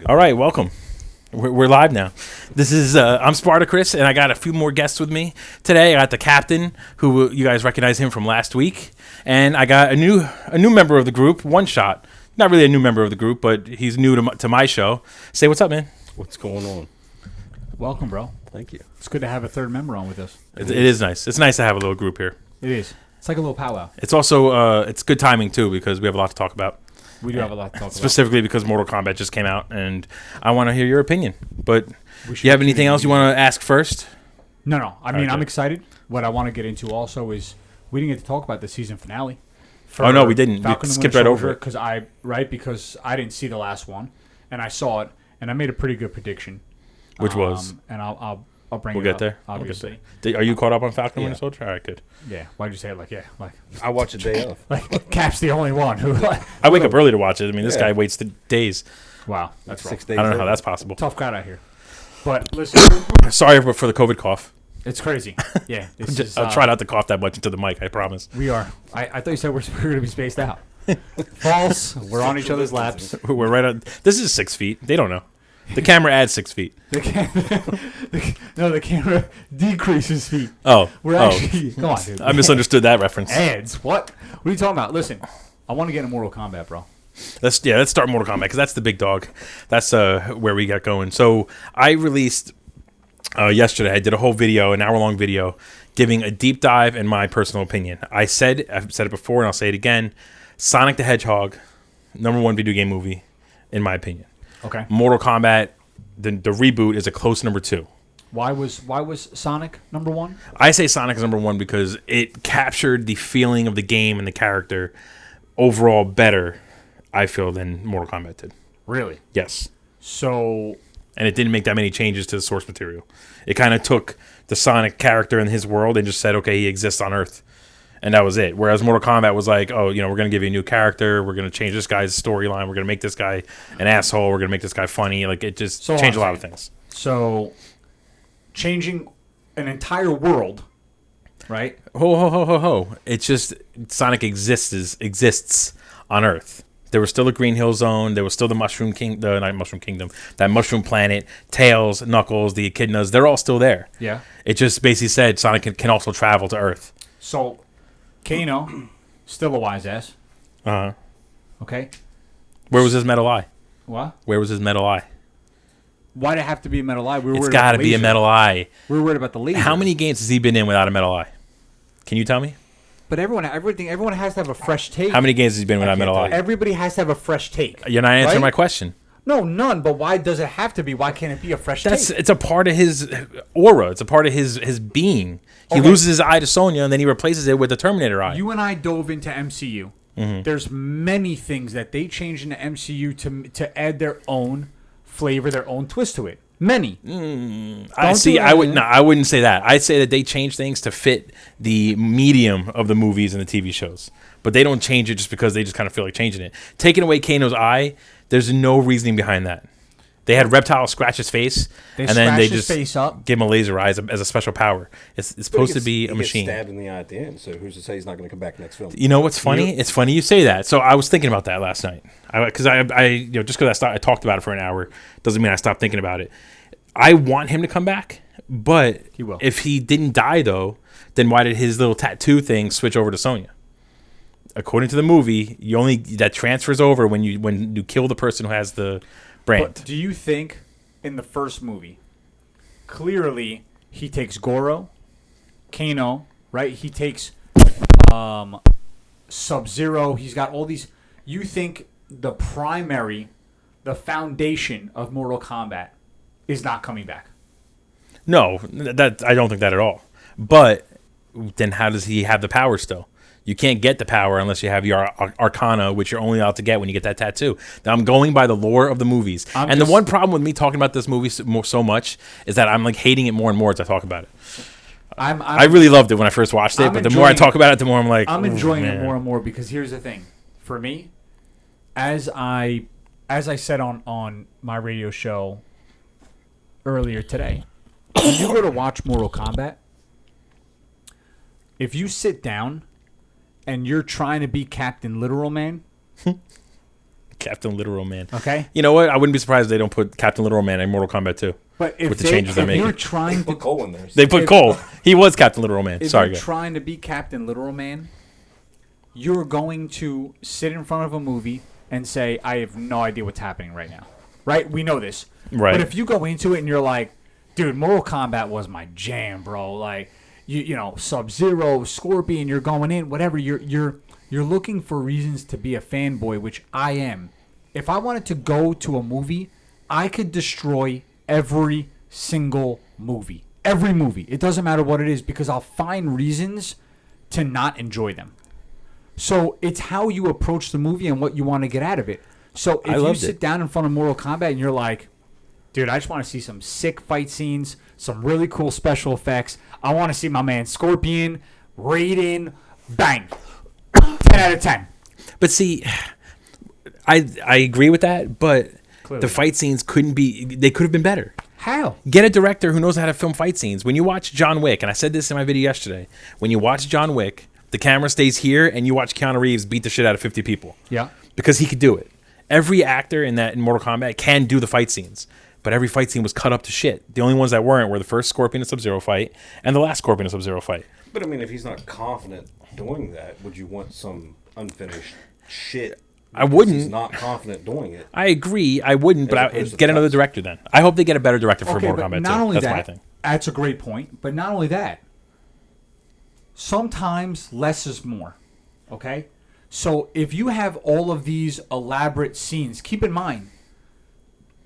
All right, welcome. We're live now. This is I'm Spartacris, and I got a few more guests with me today. I got TheCaptain, who you guys recognize him from last week, and I got a new member of the group, OneShot. Not really a new member of the group, but he's new to my show. Say what's up, man. What's going on? Welcome, bro. Thank you. It's good to have a third member on with us. It is nice. It's nice to have a little group here. It is. It's like a little powwow. It's also it's good timing too because we have a lot to talk about. We do have a lot to talk about. Specifically because Mortal Kombat just came out, and I want to hear your opinion. But do you have anything else you want to ask first? No. I mean, Okay. I'm excited. What I want to get into also is we didn't get to talk about the season finale. Oh, no, we didn't. We skipped right over it. Because I didn't see the last one, and I saw it, and I made a pretty good prediction. Which was? And I'll bring We'll it get up, there. obviously. Are you caught up on Falcon Yeah. Winter Soldier? All right, good. Yeah. Why'd you say it like I watch a day of. like Cap's the only one who I wake up early to watch it. I mean, this Yeah. guy waits days. Wow, that's rough. 6 days. I don't know how early. that's possible. Tough crowd out here. But listen, Sorry for the COVID cough. it's crazy. Yeah. I'll try not to cough that much into the mic, I promise. We are. I thought you said we're going to be spaced out. False. We're on each other's laps. We're right on. This is 6 feet. They don't know. The camera adds 6 feet. The camera decreases feet. Oh. We're actually. Come on, dude. I misunderstood that reference. Ads. What? What are you talking about? Listen, I want to get into Mortal Kombat, bro. Let's start Mortal Kombat because that's the big dog. That's where we got going. So I released yesterday. I did a whole video, an hour-long video, giving a deep dive in my personal opinion. I've said it before, and I'll say it again. Sonic the Hedgehog, #1 video game movie, in my opinion. Okay. Mortal Kombat, the reboot, is a close #2. Why was Sonic #1? I say Sonic is #1 because it captured the feeling of the game and the character overall better, I feel, than Mortal Kombat did. Really? Yes. So. And it didn't make that many changes to the source material. It kind of took the Sonic character in his world and just said, okay, he exists on Earth. And that was it. Whereas Mortal Kombat was like, oh, we're going to give you a new character. We're going to change this guy's storyline. We're going to make this guy an asshole. We're going to make this guy funny. Like, it just changed a lot of things. So, changing an entire world, right? Ho. It's just Sonic exists on Earth. There was still a Green Hill Zone. There was still the Mushroom Kingdom, that Mushroom Planet, Tails, Knuckles, the Echidnas. They're all still there. Yeah. It just basically said Sonic can also travel to Earth. So, Kano, still a wise ass. Uh-huh. Okay. Where was his metal eye? What? Where was his metal eye? Why'd it have to be a metal eye? It's got to be a metal eye. We were worried about the laser. How many games has he been in without a metal eye? Can you tell me? But everyone has to have a fresh take. How many games has he been without a metal eye? Everybody has to have a fresh take. You're not answering right? my question. No, none. But why does it have to be? Why can't it be a fresh take? It's a part of his aura. It's a part of his being. He loses his eye to Sonya, and then he replaces it with a Terminator eye. You and I dove into MCU. Mm-hmm. There's many things that they changed in the MCU to add their own flavor, their own twist to it. Many. I wouldn't say that. I'd say that they change things to fit the medium of the movies and the TV shows. But they don't change it just because they just kind of feel like changing it. Taking away Kano's eye, there's no reasoning behind that. They had Reptile scratch his face, and then they just face up. give him a laser eye as a special power. It's supposed to be a machine. He gets stabbed in the eye at the end, so who's to say he's not going to come back next film? You know what's funny? It's funny you say that. So I was thinking about that last night. Because just because I talked about it for an hour doesn't mean I stopped thinking about it. I want him to come back, but He will. If he didn't die though, then why did his little tattoo thing switch over to Sonya? According to the movie, that transfers over when you kill the person who has the brand. But do you think in the first movie, clearly he takes Goro, Kano, right? He takes Sub-Zero. He's got all these. You think the foundation of Mortal Kombat is not coming back? No, that I don't think that at all. But then how does he have the power still? You can't get the power unless you have your Arcana, which you're only allowed to get when you get that tattoo. Now, I'm going by the lore of the movies. The one problem with me talking about this movie so much is that I'm like hating it more and more as I talk about it. I really loved it when I first watched it, but the more I talk about it, the more I'm like... I'm enjoying it more and more because here's the thing. For me, as I said on my radio show earlier today, when you go to watch Mortal Kombat, if you sit down and you're trying to be Captain Literal Man, Captain Literal Man. Okay. You know what? I wouldn't be surprised if they don't put Captain Literal Man in Mortal Kombat 2. But if with the changes they're making. you're trying to Put Cole in there. They put Cole. He was Captain Literal Man. If Sorry, you're guys. trying to be Captain Literal Man, you're going to sit in front of a movie and say, I have no idea what's happening right now. Right? We know this. Right. But if you go into it and you're like, dude, Mortal Kombat was my jam, bro. Like, you know, Sub-Zero, Scorpion, you're going in, whatever. You're looking for reasons to be a fanboy, which I am. If I wanted to go to a movie, I could destroy every single movie. Every movie. It doesn't matter what it is because I'll find reasons to not enjoy them. So it's how you approach the movie and what you want to get out of it. So if you sit down in front of Mortal Kombat and you're like, dude, I just want to see some sick fight scenes, some really cool special effects. I want to see my man Scorpion, Raiden, bang. 10 out of 10. But see, I agree with that, but Clearly. the fight scenes they could have been better. How? Get a director who knows how to film fight scenes. When you watch John Wick, and I said this in my video yesterday, when you watch John Wick, the camera stays here and you watch Keanu Reeves beat the shit out of 50 people. Yeah. Because he could do it. Every actor in Mortal Kombat can do the fight scenes, but every fight scene was cut up to shit. The only ones that weren't were the first Scorpion and Sub-Zero fight and the last Scorpion and Sub-Zero fight. But I mean, if he's not confident doing that, would you want some unfinished shit? I wouldn't. He's not confident doing it. I agree. I wouldn't, but opposed to get the another cuts. director then. I hope they get a better director for Okay, Mortal but Kombat not 2. only That's that, my thing. that's a great point. But not only that, sometimes less is more. Okay? So if you have all of these elaborate scenes, keep in mind,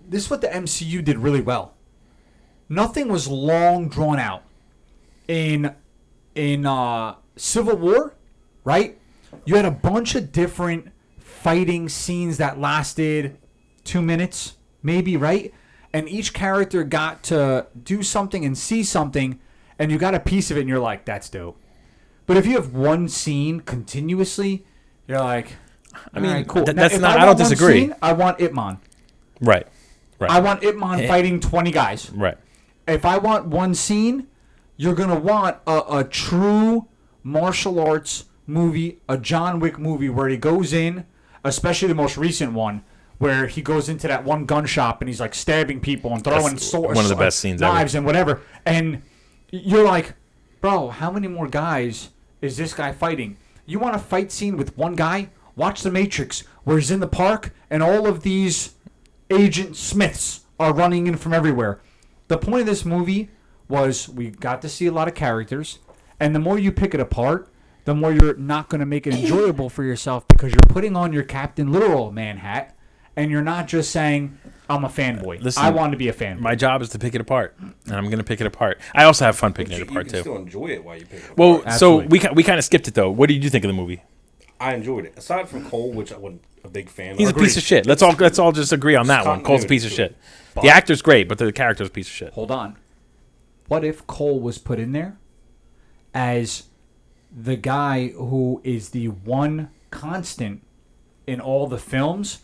this is what the MCU did really well. Nothing was long drawn out. In Civil War, right? You had a bunch of different fighting scenes that lasted 2 minutes, maybe, right? And each character got to do something and see something, and you got a piece of it, and you're like, that's dope. But if you have one scene continuously, you're like, I mean, all right, cool. that's Now, if not. I want don't one disagree. scene, I want Ip Man. Right. I want Ip Man fighting 20 guys. Right. If I want one scene, you're going to want a true martial arts movie, a John Wick movie where he goes in, especially the most recent one, where he goes into that one gun shop and he's like stabbing people and throwing swords, one of the best scenes knives ever. and whatever. And you're like, bro, how many more guys is this guy fighting? You want a fight scene with one guy? Watch The Matrix, where he's in the park and all of these Agent Smiths are running in from everywhere. The point of this movie was we got to see a lot of characters, and the more you pick it apart, the more you're not going to make it enjoyable for yourself because you're putting on your Captain Literal Man hat, and you're not just saying, I'm a fanboy. Listen, I want to be a fanboy. My job is to pick it apart, and I'm going to pick it apart. I also have fun picking it apart, You can too. still enjoy it while you pick it apart. Well, Absolutely. so we kind of skipped it, though. What did you think of the movie? I enjoyed it. Aside from Cole, which I wasn't a big fan He's of. a piece of shit. Let's all just agree on that one. Cole's a piece of shit. The actor's great, but the character's a piece of shit. Hold on. What if Cole was put in there as the guy who is the one constant in all the films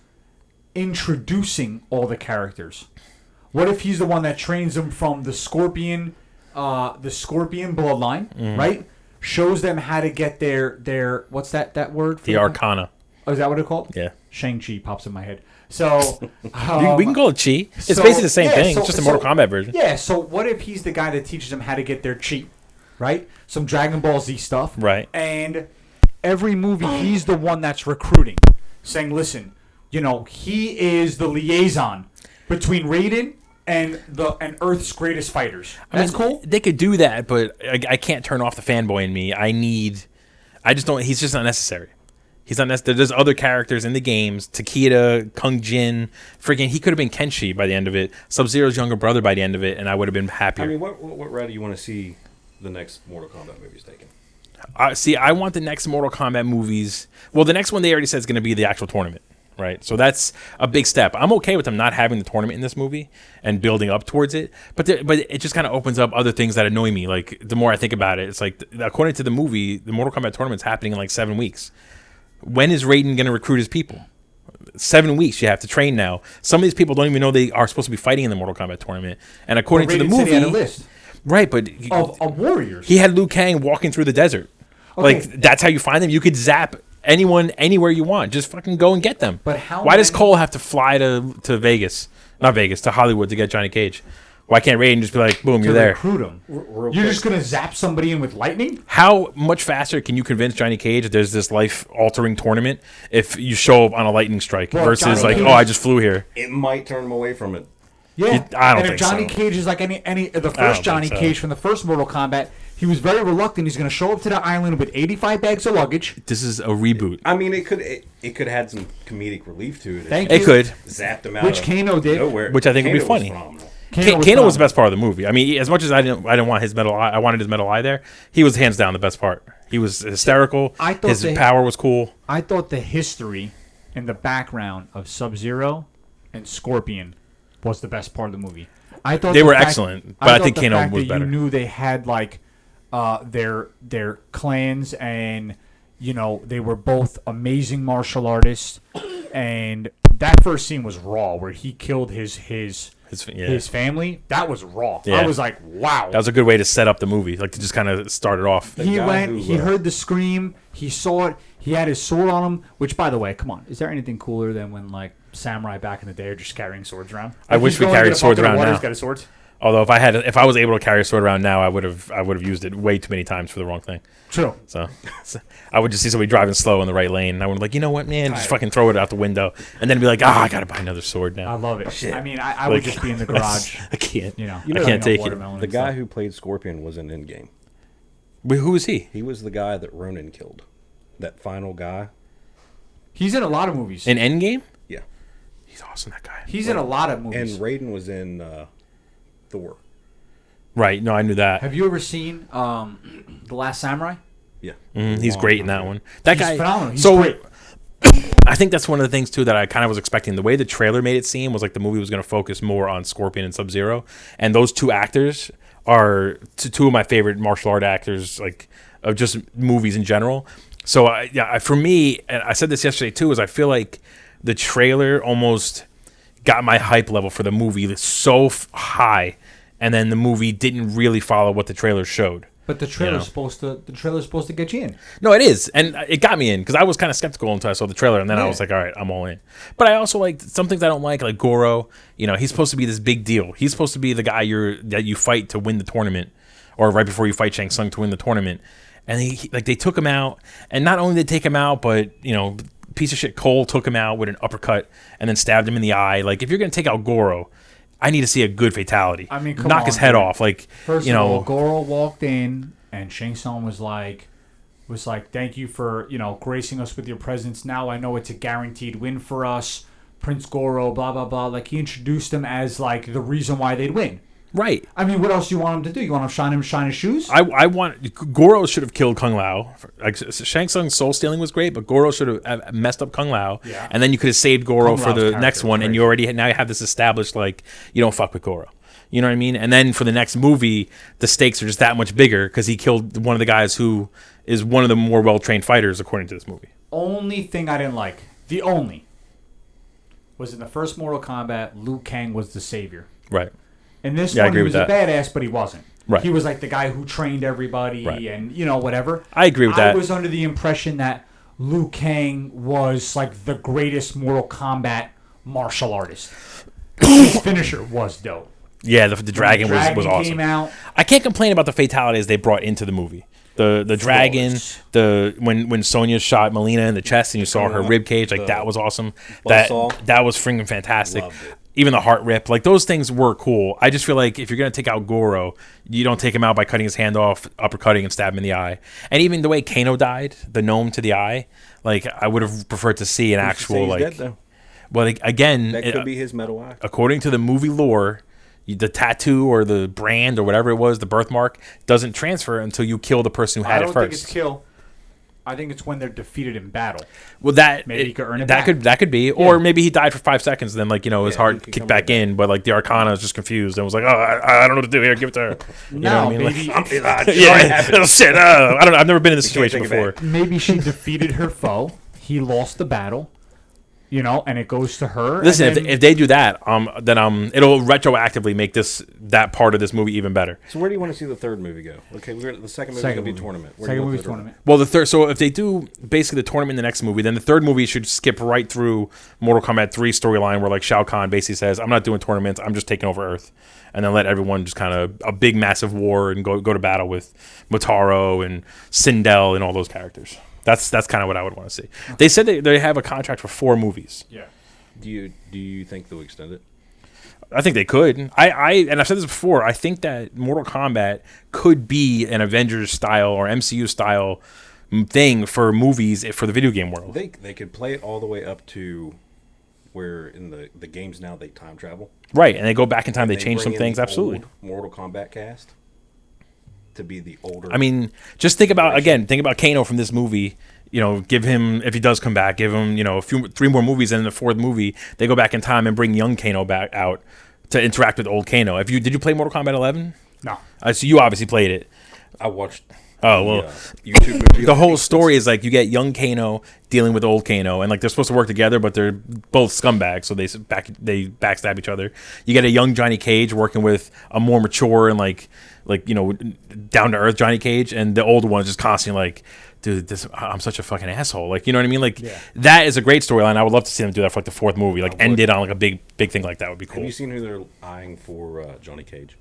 introducing all the characters? What if he's the one that trains them from the Scorpion bloodline, right? Shows them how to get their what's that word? The Arcana. Oh, is that what it's called? Yeah. Shang-Chi pops in my head. So We can call it Chi. It's so- basically the same yeah, thing. so- it's just a Mortal so- Kombat version. Yeah, so what if he's the guy that teaches them how to get their chi, right? Some Dragon Ball Z stuff. Right. And every movie, he's the one that's recruiting, saying, listen, he is the liaison between Raiden and Earth's greatest fighters. That's cool. They could do that, but I can't turn off the fanboy in me. I just don't. He's just not necessary. He's not necessary. There's other characters in the games. Takeda, Kung Jin, freaking. He could have been Kenshi by the end of it. Sub-Zero's younger brother by the end of it, and I would have been happier. I mean, what route do you want to see the next Mortal Kombat movies taken? I want the next Mortal Kombat movies. Well, the next one they already said is going to be the actual tournament, right? So that's a big step. I'm okay with them not having the tournament in this movie and building up towards it, but it just kind of opens up other things that annoy me. Like the more I think about it, it's like according to the movie, the Mortal Kombat tournament's happening in like 7 weeks. When is Raiden going to recruit his people? 7 weeks you have to train now. Some of these people don't even know they are supposed to be fighting in the Mortal Kombat tournament. And according to the Raiden said movie, he had a list right? But of warriors. he had Liu Kang walking through the desert. Okay. Like that's how you find them. You could zap anyone anywhere you want. Just fucking go and get them. But how Why does many- Cole have to fly to Vegas? Not Vegas, to Hollywood to get Johnny Cage? Why can't Raiden just be like, boom, you're to there? recruit him. Real You're quick. just gonna zap somebody in with lightning? How much faster can you convince Johnny Cage that there's this life-altering tournament if you show up on a lightning strike Well, versus Johnny like, Cage- oh, I just flew here? It might turn him away from it. Yeah, I don't and think if Johnny so. Cage is like any the don't first think Johnny so. Cage from the first Mortal Kombat, he was very reluctant. He's going to show up to the island with 85 bags of luggage. This is a reboot. I mean, it could had some comedic relief to it. Thank It you. could. Zapped him out. Which of Kano did. Nowhere. Which I think would be Kano was funny. phenomenal. Kano was the phenomenal. best part of the movie. I mean, as much as I didn't want his metal eye, I wanted his metal eye there. He was hands down the best part. He was hysterical. I thought His they- power was cool. I thought the history and the background of Sub-Zero and Scorpion was the best part of the movie. I thought They the were fact- excellent, but I thought think the Kano fact was that better. You knew they had like their clans, and you know they were both amazing martial artists. And that first scene was raw, where he killed his family. That was raw. Yeah. I was like, wow. That was a good way to set up the movie, like to just kind of start it off. The He guy went. who, He heard the scream. He saw it. He had his sword on him. Which, by the way, come on, is there anything cooler than when like samurai back in the day are just carrying swords around? I Like, wish he's we going to carried get a swords bucket of around water, now. He's got his swords. Although if I was able to carry a sword around now, I would have used it way too many times for the wrong thing. True. So I would just see somebody driving slow in the right lane, and I would be like, you know what, man, just fucking throw it out the window, and then be like, I gotta buy another sword I now. love it. Shit. I mean, I would just be in the garage. I can't. You know, I can't take it. watermelon The and guy stuff. who played Scorpion was in Endgame. Wait, who is he? He was the guy that Ronan killed. That final guy. He's in a lot of movies. In Endgame? Yeah. He's awesome, that guy. He's in a lot of And movies. Raiden was in Thor. Right? No, I knew that. Have you ever seen The Last Samurai? Yeah. He's Long great in time that ago. one. That He's guy. phenomenal. He's so great. I think that's one of the things too that I kind of was expecting. The way the trailer made it seem was like the movie was going to focus more on Scorpion and Sub-Zero, and those two actors are two of my favorite martial art actors, like of just movies in general. So for me, and I said this yesterday too, is I feel like the trailer almost got my hype level for the movie so high, and then the movie didn't really follow what the trailer showed. But the trailer's You know. supposed to get you in. No, it is, and it got me in because I was kind of skeptical until I saw the trailer, and then I Yeah. was like, "All right, I'm all in." But I also like some things I don't like Goro. You know, he's supposed to be this big deal. He's supposed to be the guy that you fight to win the tournament, or right before you fight Shang Tsung to win the tournament. And they took him out, and not only did they take him out, but you know, piece of shit Cole took him out with an uppercut and then stabbed him in the eye. Like, if you're gonna take out Goro, I need to see a good fatality. I mean, come knock on, his head dude. off. Like, First you of know, all, Goro walked in, and Shang Tsung was like, "Thank you for gracing us with your presence. Now I know it's a guaranteed win for us." Prince Goro, blah blah blah. Like, he introduced him as like the reason why they'd win. right. I mean, what else do you want him to do? You want him to shine his shoes? I want Goro should have killed Kung Lao. Like, Shang Tsung's soul stealing was great, but Goro should have messed up Kung Lao. Yeah. And then you could have saved Goro Kung for Lao's the next character one, was and great. you have this established, like, you don't fuck with Goro. You know what I mean? And then for the next movie, the stakes are just that much bigger because he killed one of the guys who is one of the more well trained fighters according to this movie. Only thing I didn't like, was in the first Mortal Kombat, Liu Kang was the savior. Right. In this Yeah, I one, agree he with was a that. badass, but he wasn't. Right. He was like the guy who trained everybody Right. and, whatever. I agree with I that. was under the impression that Liu Kang was like the greatest Mortal Kombat martial artist. His finisher was dope. Yeah, the dragon was awesome. Came out. I can't complain about the fatalities they brought into the movie. The dragon, when Sonya shot Melina in the chest and you saw her rib cage, like that was awesome. buzzsaw. That was freaking fantastic. Loved it. Even the heart rip, like those things were cool. I just feel like if you're gonna take out Goro, you don't take him out by cutting his hand off, uppercutting, and stab him in the eye. And even the way Kano died, the gnome to the eye, like I would have preferred to see an actual He's like. dead, though. Well, like, again, That could be his metal eye. according to the movie lore, the tattoo or the brand or whatever it was, the birthmark, doesn't transfer until you kill the person who I had don't it think it's first. kill. I think it's when they're defeated in battle. Well, that Maybe he could earn it that back. that could be, or maybe he died for 5 seconds, then his Yeah, heart he could kicked come back right in, but like the Arcana is just confused and was like, oh, I don't know what to do here, give it to her. You know what I mean? maybe, Yeah, oh, shit. I don't know. I've never been in this situation take it before. back. maybe she defeated her foe. He lost the battle. and it goes to her. Listen, and then, if they do that, then it'll retroactively make that part of this movie even better. So where do you want to see the third movie go? Okay, the second movie is going to be tournament. Where do you second want movie's the tournament. Well, the third. So if they do basically the tournament in the next movie, then the third movie should skip right through Mortal Kombat 3 storyline, where like Shao Kahn basically says, "I'm not doing tournaments. I'm just taking over Earth," and then let everyone just kind of a big massive war and go to battle with Motaro and Sindel and all those characters. That's kind of what I would want to see. Okay. They said they have a contract for 4 movies. Yeah. Do you think they'll extend it? I think they could. And I've said this before. I think that Mortal Kombat could be an Avengers style or MCU style thing for movies for the video game world. They could play it all the way up to where in the games now they time travel. Right, and they go back in time. They change some things. Absolutely. Mortal Kombat cast to be the older. I mean, just think about Kano from this movie. Give him, if he does come back, give him, 3 more movies, and in the 4th movie, they go back in time and bring young Kano back out to interact with old Kano. Did you play Mortal Kombat 11? No. So you obviously played it. I watched. Oh, well, YouTube video. The whole story is like you get young Kano dealing with old Kano, and like they're supposed to work together, but they're both scumbags, so they backstab each other. You get a young Johnny Cage working with a more mature and down to earth Johnny Cage, and the older one is just constantly like, dude, I'm such a fucking asshole. Like, you know what I mean? Like, That is a great storyline. I would love to see them do that for like the 4th movie. Like, end it on like a big thing like that would be cool. Have you seen who they're eyeing for Johnny Cage?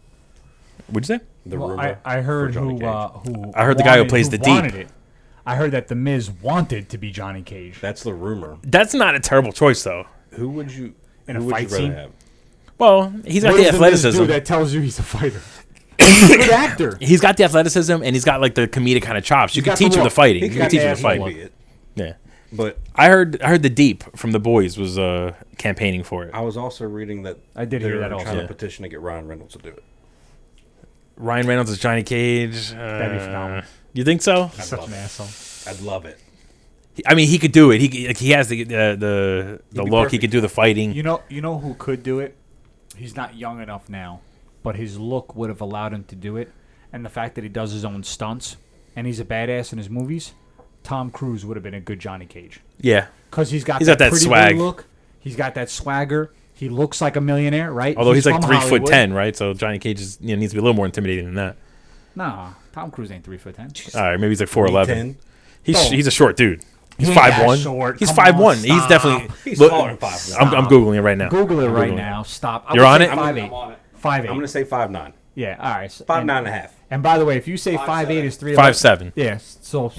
What'd you say? I heard who. I heard the guy who plays the Deep. It. I heard that the Miz wanted to be Johnny Cage. That's the rumor. That's not a terrible choice though. Who would you in a fight scene have? Well, he's got the athleticism. That tells you he's a fighter. He's a good actor. He's got the athleticism and he's got like the comedic kind of chops. You can teach him the fighting. You can teach him the fighting. Yeah. But I heard the Deep from The Boys was campaigning for it. I was also reading that I did hear that also. Trying to petition to get Ryan Reynolds to do it. Ryan Reynolds is Johnny Cage. That'd be phenomenal. You think so? Such an asshole. I'd love it. I mean, he could do it. He has the look. Perfect. He could do the fighting. You know who could do it? He's not young enough now, but his look would have allowed him to do it, and the fact that he does his own stunts and he's a badass in his movies, Tom Cruise would have been a good Johnny Cage. Yeah, because he's got that pretty swag look. He's got that swagger. He looks like a millionaire, right? Although he's like 3'10", right? So Johnny Cage needs to be a little more intimidating than that. Nah, Tom Cruise ain't 3'10". All right, maybe he's like 4'11". He's a short dude. He's 5'1". He's 5'1". He's definitely. He's taller than 5'1". I'm googling it right now. Google it right now. Stop. You're on it. 5'8". 5'8". I'm gonna say 5'9". Yeah. All right. 5'9.5". And by the way, if you say 5'8" is 3'11". 5'7". Yeah. So.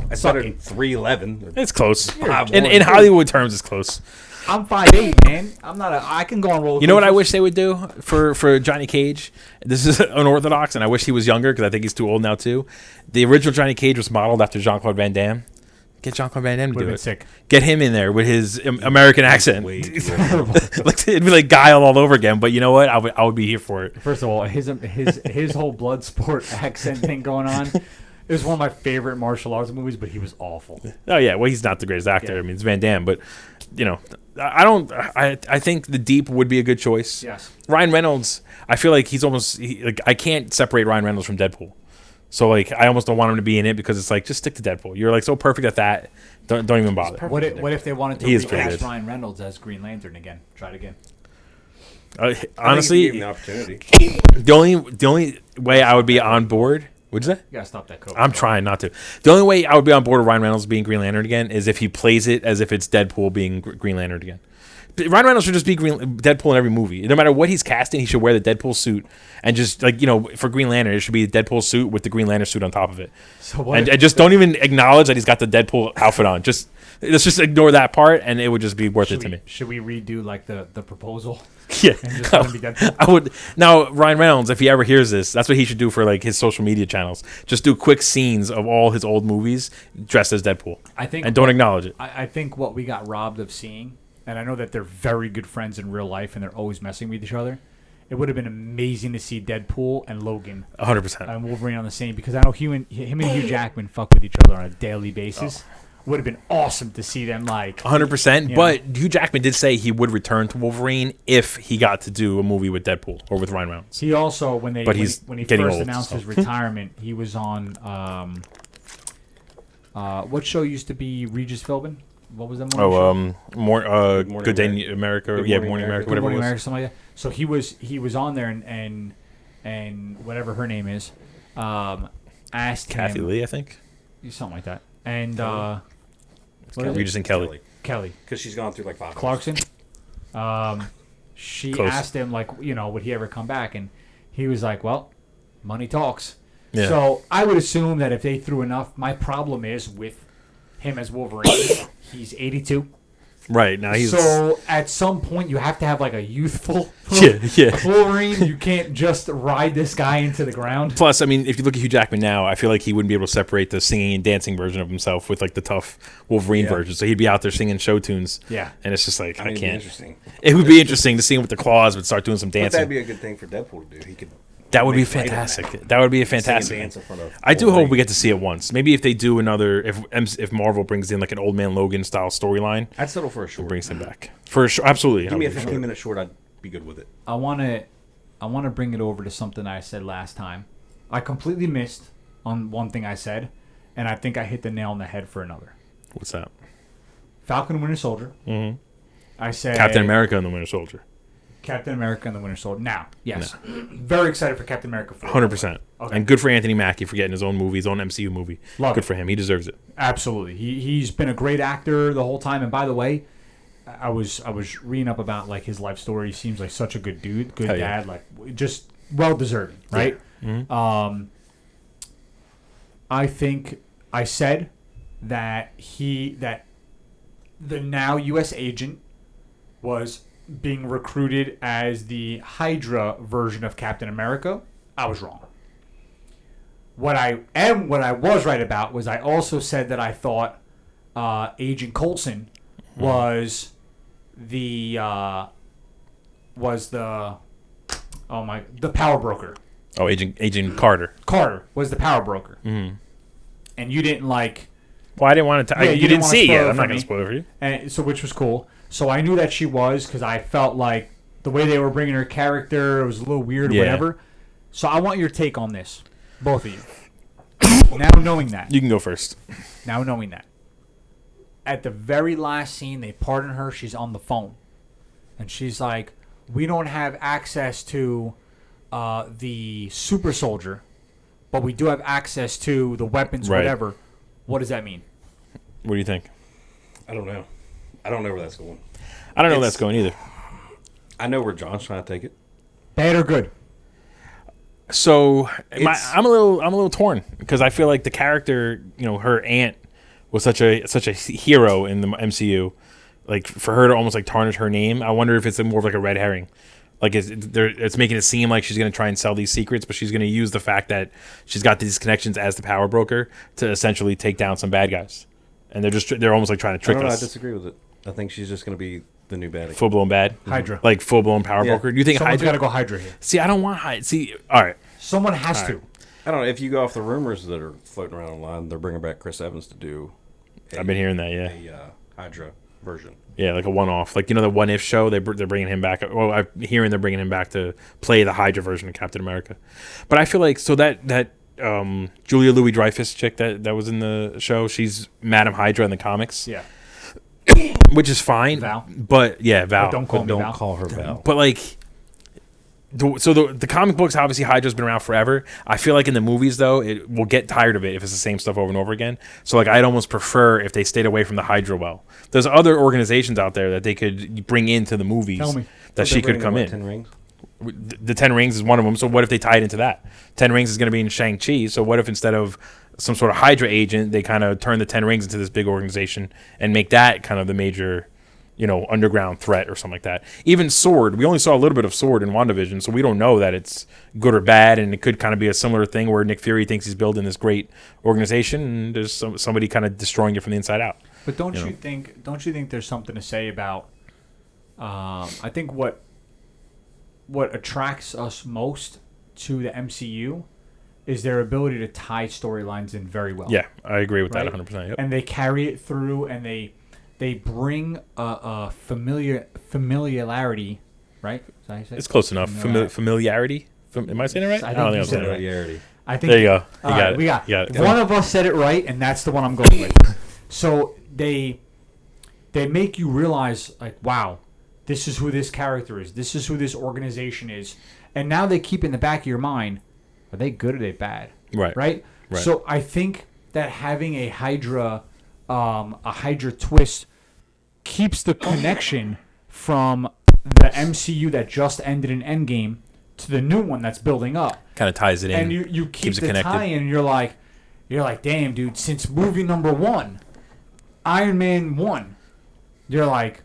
It's better than 3'11". It's close. In Hollywood terms, it's close. I'm 5'8", man. I can go on roller coasters. You know what I wish they would do for Johnny Cage? This is unorthodox, and I wish he was younger because I think he's too old now too. The original Johnny Cage was modeled after Jean-Claude Van Damme. Get Jean-Claude Van Damme to do it. Sick. Get him in there with his American accent. It'd be like Guile all over again. But you know what? I would be here for it. First of all, his whole blood sport accent thing going on. It was one of my favorite martial arts movies, but he was awful. Oh yeah, well he's not the greatest actor. Yeah. I mean, it's Van Damme, but I think the Deep would be a good choice. Yes. Ryan Reynolds, I feel like he's almost I can't separate Ryan Reynolds from Deadpool. So like I almost don't want him to be in it because it's like just stick to Deadpool. You're like so perfect at that. Don't even bother. What if they wanted to recast Ryan Reynolds as Green Lantern again? Try it again. Honestly, the only way I would be on board. What'd you say? You gotta stop that coke. I'm trying not to. The only way I would be on board with Ryan Reynolds being Green Lantern again is if he plays it as if it's Deadpool being Green Lantern again. Ryan Reynolds should just be Deadpool in every movie. No matter what he's casting, he should wear the Deadpool suit and just for Green Lantern, it should be the Deadpool suit with the Green Lantern suit on top of it. So and just don't even acknowledge that he's got the Deadpool outfit on. Let's just ignore that part, and it would just be worth it to me. Should we redo like the proposal? Yeah, and just let him be Deadpool? I would. Now Ryan Reynolds, if he ever hears this, that's what he should do for like his social media channels. Just do quick scenes of all his old movies dressed as Deadpool. And don't acknowledge it. I think what we got robbed of seeing, and I know that they're very good friends in real life, and they're always messing with each other. It would have been amazing to see Deadpool and Logan 100% and Wolverine on the same, because I know him and Hugh Jackman fuck with each other on a daily basis. Would have been awesome to see them 100%. But Hugh Jackman did say he would return to Wolverine if he got to do a movie with Deadpool or with Ryan Reynolds. He also, when he first announced his retirement, he was on what show used to be Regis Philbin? what was that morning show? Good Day America. Morning America. Good Whatever Morning it was. America, something like that. So he was on there and whatever her name is, asked Kathy him Lee, I think. something like that. And Regis and Kelly. Kelly Because she's gone through like 5 Clarkson. She Close. asked him like, would he ever come back, and he was like, well, money talks. Yeah. So I would assume that if they threw enough, my problem is with him as Wolverine. He's 82. Right now he's So at some point you have to have like a youthful yeah. Wolverine. You can't just ride this guy into the ground. Plus, I mean, if you look at Hugh Jackman now, I feel like he wouldn't be able to separate the singing and dancing version of himself with like the tough Wolverine version. So he'd be out there singing show tunes. Yeah. And it's just like I It'd be can't. interesting. It would be interesting to see him with the claws, but start doing some But dancing. that'd be a good thing for Deadpool to do. He could. That would be make light of fantastic. that. That would be a Sing and fantastic. dance in front of I do Wolverine. hope we get to see it once. Maybe if they do another, if Marvel brings in like an Old Man Logan style storyline, I'd settle for a short. brings him back for sure. Absolutely. Give me a For sure. 15-minute short. I'd be good with it. I want to bring it over to something I said last time. I completely missed on one thing I said, and I think I hit the nail on the head for another. What's that? Falcon and Winter Soldier. Mm-hmm. I said Captain America and the Winter Soldier. Captain America and the Winter Soldier. Now, yes, very excited for Captain America 4. 100%. Okay. And good for Anthony Mackie for getting his own movie, his own MCU movie. Love good it. for him. He deserves it. Absolutely. He's been a great actor the whole time. And by the way, I was reading up about like his life story. He seems like such a good dude, good Hell yeah. dad, like just well deserving, right? Mm-hmm. I think I said that the now U.S. agent was being recruited as the Hydra version of Captain America. I was wrong. What I was right about was I also said that I thought Agent Coulson was the power broker. Oh, Agent Carter. Carter was the power broker. Mm-hmm. And you didn't like. Well, I didn't want to. Yeah, you didn't wanna see it spoil yet. I'm for not going me. to spoil it for you. And so, which was cool. So I knew that she was because I felt like the way they were bringing her character it was a little weird or Yeah. whatever. So I want your take on this, both of you. Now knowing that, You can go first. at the very last scene, they pardon her. She's on the phone, and she's like, "We don't have access to the super soldier, but we do have access to the weapons, Right. whatever." What does that mean? What do you think? I don't know. I don't know where that's going. I don't know where It's- that's going either. I know where John's trying to take it. Bad or good? So It's- I'm a little torn because I feel like the character, her aunt was such a hero in the MCU. Like for her to almost like tarnish her name, I wonder if it's more of like a red herring. Like it's making it seem like she's going to try and sell these secrets, but she's going to use the fact that she's got these connections as the power broker to essentially take down some bad guys, and they're almost like trying to I trick don't know. I us. disagree with it. I think she's just going to be the new baddie. Full blown bad, Hydra. like full blown power Yeah. broker. Do you think Someone's got Hydra? to go Hydra here. See, I don't want Hydra. See, all right. Someone has All to. right. I don't know. If you go off the rumors that are floating around online, they're bringing back Chris Evans to do I've been hearing that. Yeah. a Hydra version. Yeah, like a one-off, like the What If show. They're bringing him back. Well, I'm hearing they're bringing him back to play the Hydra version of Captain America. But I feel like that Julia Louis-Dreyfus chick that was in the show, she's Madam Hydra in the comics, Yeah. which is fine. Val? But yeah, Val. Don't call me Don't Val. call her Val. But like, the comic books, obviously Hydra's been around forever. I feel like in the movies though, it will get tired of it if it's the same stuff over and over again. So like, I'd almost prefer if they stayed away from the Hydra well. There's other organizations out there that they could bring into the movies Tell me. that she could come in. 10 rings? The 10 Rings is one of them. So what if they tie it into that? 10 Rings is going to be in Shang-Chi. So what if instead of some sort of Hydra agent, they kind of turn the 10 Rings into this big organization and make that kind of the major, underground threat or something like that. Even Sword, we only saw a little bit of Sword in WandaVision, so we don't know that it's good or bad, and it could kind of be a similar thing where Nick Fury thinks he's building this great organization, and there's somebody kind of destroying it from the inside out. But don't you think there's something to say about? I think what attracts us most to the MCU is their ability to tie storylines in very well. Yeah, I agree with that Right? 100%. Yep. And they carry it through, and they bring a familiarity, right? Is that how you say it? It's close enough. Familiarity. Familiarity? Am I saying it right? I think don't you I'm said saying it it right. right. Familiarity. I think There you go. You All got right, it. we got You got it. One of us said it right, and that's the one I'm going with. So they they make you realize, like, wow, this is who this character is. This is who this organization is. And now they keep in the back of your mind, are they good or are they bad? Right. Right? So I think that having a Hydra twist keeps the connection from the MCU that just ended in Endgame to the new one that's building up. Kind of ties it in. And you keep keeps the it connected. tie-in, and you're like, damn, dude, since movie number 1, Iron Man 1, you're like,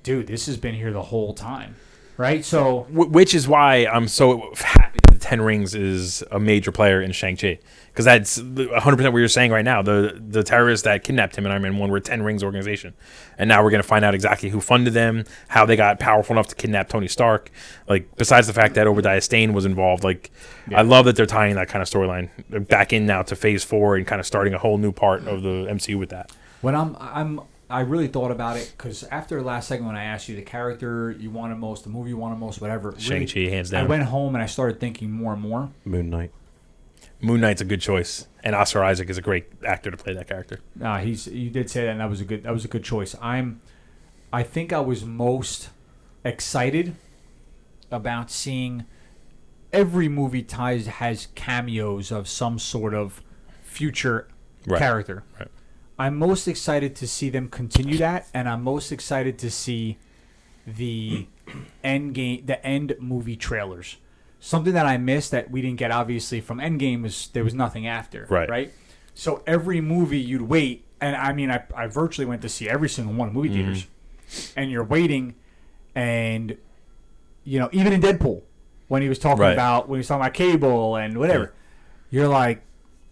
dude, this has been here the whole time. Right? So, which is why I'm so happy that the Ten Rings is a major player in Shang-Chi. Because that's 100% what you're saying right now. The terrorists that kidnapped him in Iron Man 1 were a Ten Rings organization. And now we're going to find out exactly who funded them, how they got powerful enough to kidnap Tony Stark. Like, besides the fact that Obadiah Stane was involved, like, I love that they're tying that kind of storyline back in now to Phase 4 and kind of starting a whole new part of the MCU with that. When I really thought about it, because after the last segment when I asked you the character you wanted most, the movie you wanted most, whatever. Shang-Chi, really, hands down. I went home and I started thinking more and more. Moon Knight. Moon Knight's a good choice. And Oscar Isaac is a great actor to play that character. You did say that, and that was a good choice. I think I was most excited about seeing every movie has cameos of some sort of future character. Right. I'm most excited to see them continue that, and I'm most excited to see the end movie trailers. Something that I missed that we didn't get obviously from Endgame is there was nothing after. Right. So every movie you'd wait, and I mean I virtually went to see every single one of movie theaters, and you're waiting, and even in Deadpool when he was talking about Cable and whatever, you're like,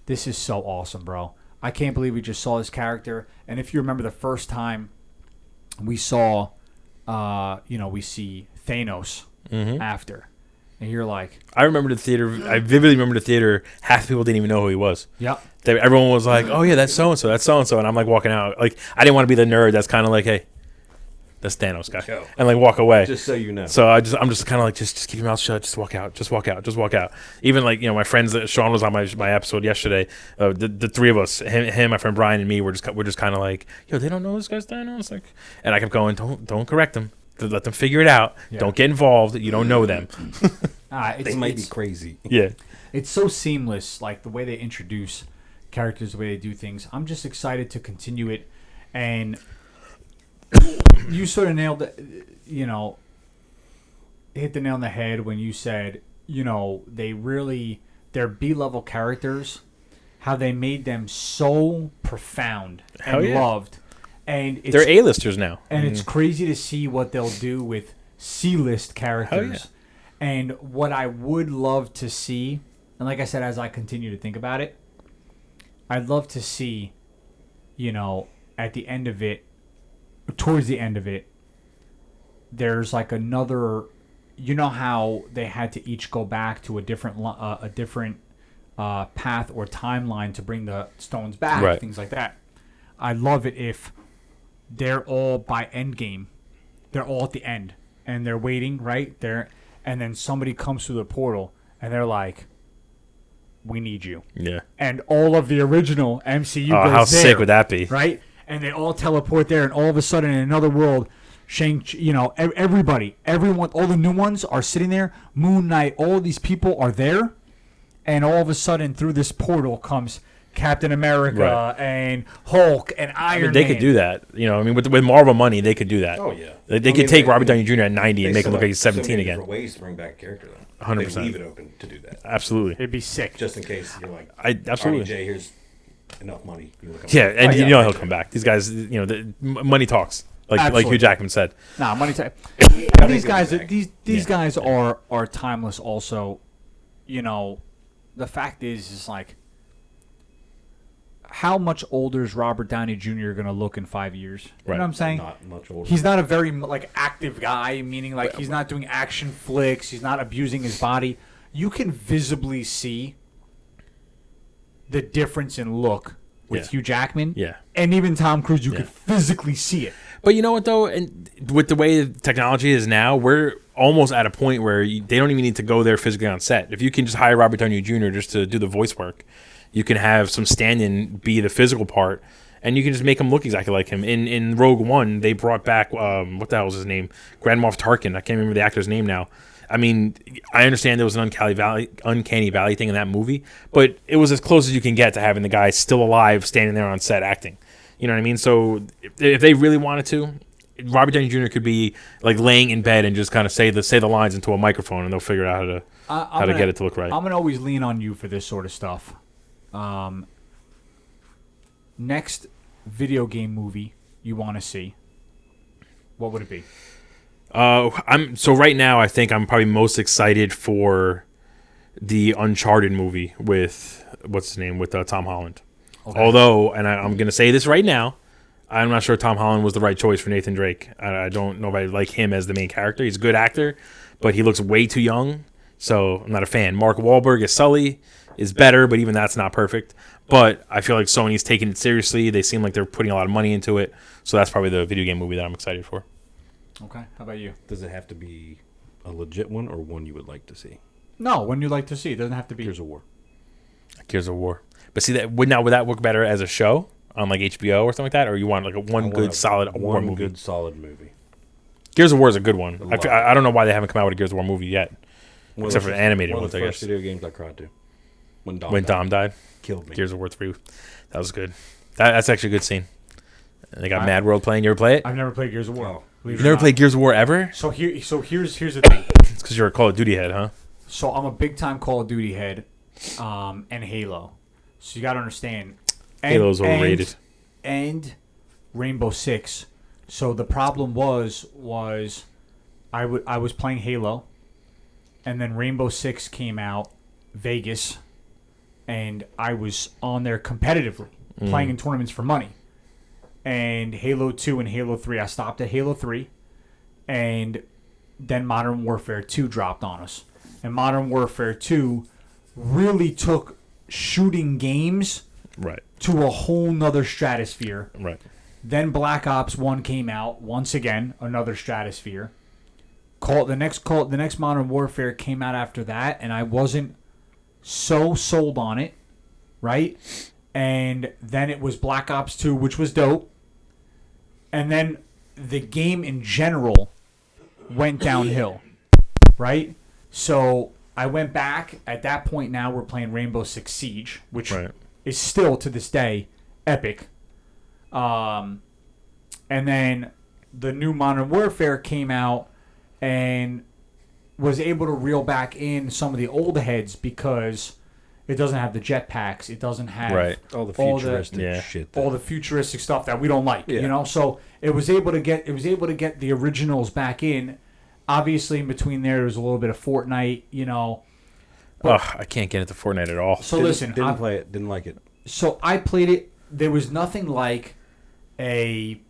this is so awesome, bro. I can't believe we just saw this character. And if you remember the first time we saw, we see Thanos after. And you're like... I remember the theater. I vividly remember the theater. Half the people didn't even know who he was. Yep. Everyone was like, oh, yeah, that's so-and-so. That's so-and-so. And I'm like walking out. Like, I didn't want to be the nerd that's kind of like, hey, that's Thanos guy. Go. And like walk away. Just so you know. So I'm just kind of like, just keep your mouth shut. Just walk out. Just walk out. Just walk out. Even like, my friends, Sean was on my episode yesterday. The three of us, him, my friend Brian, and me, we're just kind of like, yo, they don't know this guy's Thanos. Like, and I kept going, don't correct them. Let them figure it out. Yeah. Don't get involved. You don't know them. They might be crazy. Yeah. It's so seamless, like the way they introduce characters, the way they do things. I'm just excited to continue it. And you sort of nailed it, hit the nail on the head when you said, they're B-level characters, how they made them so profound and loved. And they're A-listers now. And it's crazy to see what they'll do with C-list characters. And what I would love to see, and like I said, as I continue to think about it, I'd love to see, at the end of it, towards the end of it, there's like another, how they had to each go back to a different path or timeline to bring the stones back, things like that. I'd love it if they're all by Endgame, they're all at the end, and they're waiting right there, and then somebody comes through the portal, and they're like, "We need you." Yeah. And all of the original MCU goes how there, sick would that be? Right? And they all teleport there, and all of a sudden, in another world, everyone, all the new ones are sitting there. Moon Knight, all these people are there, and all of a sudden, through this portal comes Captain America and Hulk and Iron Man. They could do that. With Marvel money, they could do that. Oh, yeah. They could take Robert Downey Jr. at 90 and make him look like he's 17 again. There are ways to bring back a character, though. 100%. They leave it open to do that. Absolutely. It'd be sick. Just in case you're like, absolutely. RDJ, here's enough money. He'll come back. These guys, money talks. Like Hugh Jackman said. Nah, money talks. These guys are timeless also. The fact is like, how much older is Robert Downey Jr. going to look in 5 years? You know what I'm saying? Not much older. He's not a very active guy, meaning he's not doing action flicks. He's not abusing his body. You can visibly see the difference in look with Hugh Jackman. Yeah. And even Tom Cruise, you could physically see it. But you know what, though? And with the way technology is now, we're almost at a point where they don't even need to go there physically on set. If you can just hire Robert Downey Jr. just to do the voice work, you can have some stand-in be the physical part, and you can just make him look exactly like him. In Rogue One, they brought back what the hell was his name? Grand Moff Tarkin. I can't remember the actor's name now. I mean, I understand there was an uncanny valley thing in that movie, but it was as close as you can get to having the guy still alive, standing there on set acting. You know what I mean? So if they really wanted to, Robert Downey Jr. could be like laying in bed and just kind of say the lines into a microphone, and they'll figure out how to get it to look right. I'm gonna always lean on you for this sort of stuff. Next video game movie you want to see, what would it be? So right now I think I'm probably most excited for the Uncharted movie with what's his name with Tom Holland. Okay. Although, and I'm gonna say this right now, I'm not sure Tom Holland was the right choice for Nathan Drake. I don't know if I like him as the main character. He's a good actor, but he looks way too young, so I'm not a fan. Mark Wahlberg as Sully is better, but even that's not perfect. But I feel like Sony's taking it seriously. They seem like they're putting a lot of money into it, so that's probably the video game movie that I'm excited for. Okay, how about you? Does it have to be a legit one or one you would like to see? No, one you'd like to see. It doesn't have to be. Gears of War. Gears of War. But see, would that work better as a show on like HBO or something like that, or you want like one good solid war movie? Good solid movie. Gears of War is a good one. I don't know why they haven't come out with a Gears of War movie yet, except for the animated ones. One of the first video games I cried to when Dom died. Killed me. Gears of War 3. That was good. That's actually a good scene. And they got Mad World playing. You ever play it? I've never played Gears of War. Oh. You've never played Gears of War ever? So here's the thing. It's because you're a Call of Duty head, huh? So I'm a big time Call of Duty head, and Halo. So you got to understand. Halo's overrated. And Rainbow Six. So the problem was I was playing Halo, and then Rainbow Six came out, Vegas, and I was on there competitively playing in tournaments for money. And Halo 2 and Halo 3, I stopped at Halo 3, and then Modern Warfare 2 dropped on us. And Modern Warfare 2 really took shooting games to a whole nother stratosphere. Right. Then Black Ops 1 came out, once again, another stratosphere. The next Modern Warfare came out after that, and I wasn't so sold on it, right? And then it was Black Ops 2, which was dope. And then the game in general went downhill, right? So I went back. At that point now we're playing Rainbow Six Siege, which is still to this day epic. And then the new Modern Warfare came out and was able to reel back in some of the old heads because it doesn't have the jetpacks. It doesn't have all the futuristic shit. All the futuristic stuff that we don't like. You know, so it was able to get the originals back in. Obviously, in between there was a little bit of Fortnite. You know, I can't get into Fortnite at all. So listen, didn't play it. Didn't like it. So I played it. There was nothing like a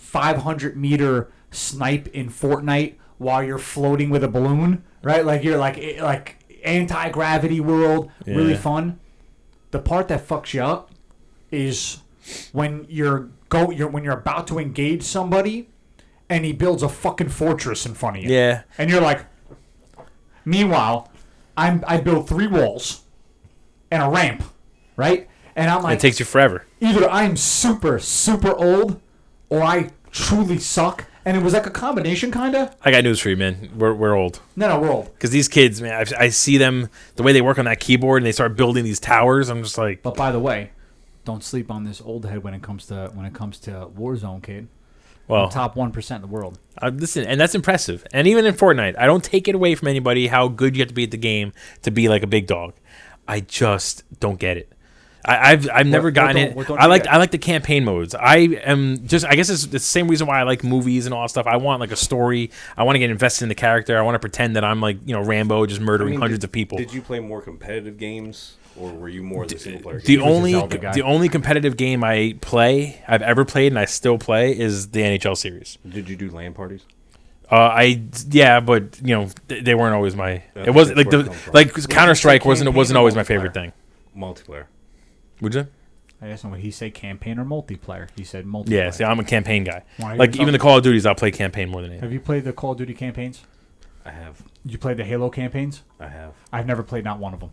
500-meter snipe in Fortnite while you're floating with a balloon, right? Like you're like anti-gravity world, really fun. The part that fucks you up is when you're about to engage somebody and he builds a fucking fortress in front of you. Yeah. And you're like, meanwhile, I build 3 walls and a ramp, right? And I'm like, it takes you forever. Either I'm super, super old or I truly suck. And it was like a combination, kind of. I got news for you, man. We're old. No, we're old. Because these kids, man, I see them, the way they work on that keyboard and they start building these towers. I'm just like. But by the way, don't sleep on this old head when it comes to Warzone, kid. Well, top 1% in the world. Listen, and that's impressive. And even in Fortnite, I don't take it away from anybody how good you have to be at the game to be like a big dog. I just don't get it. I've never gotten it. I like the campaign modes. I guess it's the same reason why I like movies and all that stuff. I want like a story. I want to get invested in the character. I want to pretend that I'm like Rambo, just murdering hundreds of people. Did you play more competitive games, or were you more the single player? The only competitive game I've ever played and I still play is the NHL series. Did you do LAN parties? But they weren't always my. It wasn't like Counter-Strike wasn't always my favorite thing. Multiplayer. Would you? I guess when he said campaign or multiplayer, he said multiplayer. Yeah, see, I'm a campaign guy. Like even the Call of Duties, I'll play campaign more than anything. Have you played the Call of Duty campaigns? I have. You played the Halo campaigns? I have. I've never played not one of them.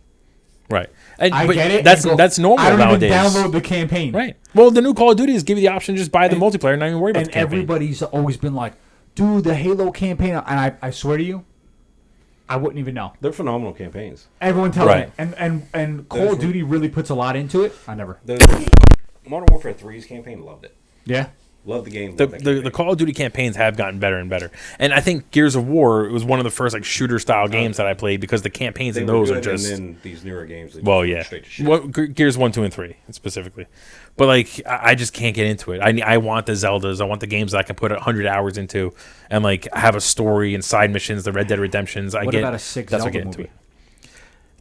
Right. And, I but get it. That's and go, that's normal I don't nowadays. even download the campaign. Right. Well, the new Call of Duty is give you the option to just buy the multiplayer and not even worry about And the campaign. everybody's always been like, dude, the Halo campaign. And I swear to you, I wouldn't even know. They're phenomenal campaigns. Everyone tells Right. me. And Call of Duty really puts a lot into it. I never. Modern Warfare 3's campaign, loved it. Yeah. Loved the game. The Call of Duty campaigns have gotten better and better, and I think Gears of War was one of the first like shooter style games that I played because the campaigns in those are just. And then these newer games. They Well, just yeah. went straight to shit. What Gears 1, 2, and 3 specifically, but like I just can't get into it. I want the Zeldas. I want the games that I can put 100 hours into and like have a story and side missions. The Red Dead Redemptions. What about a sick that's what I Zelda get into movie? it.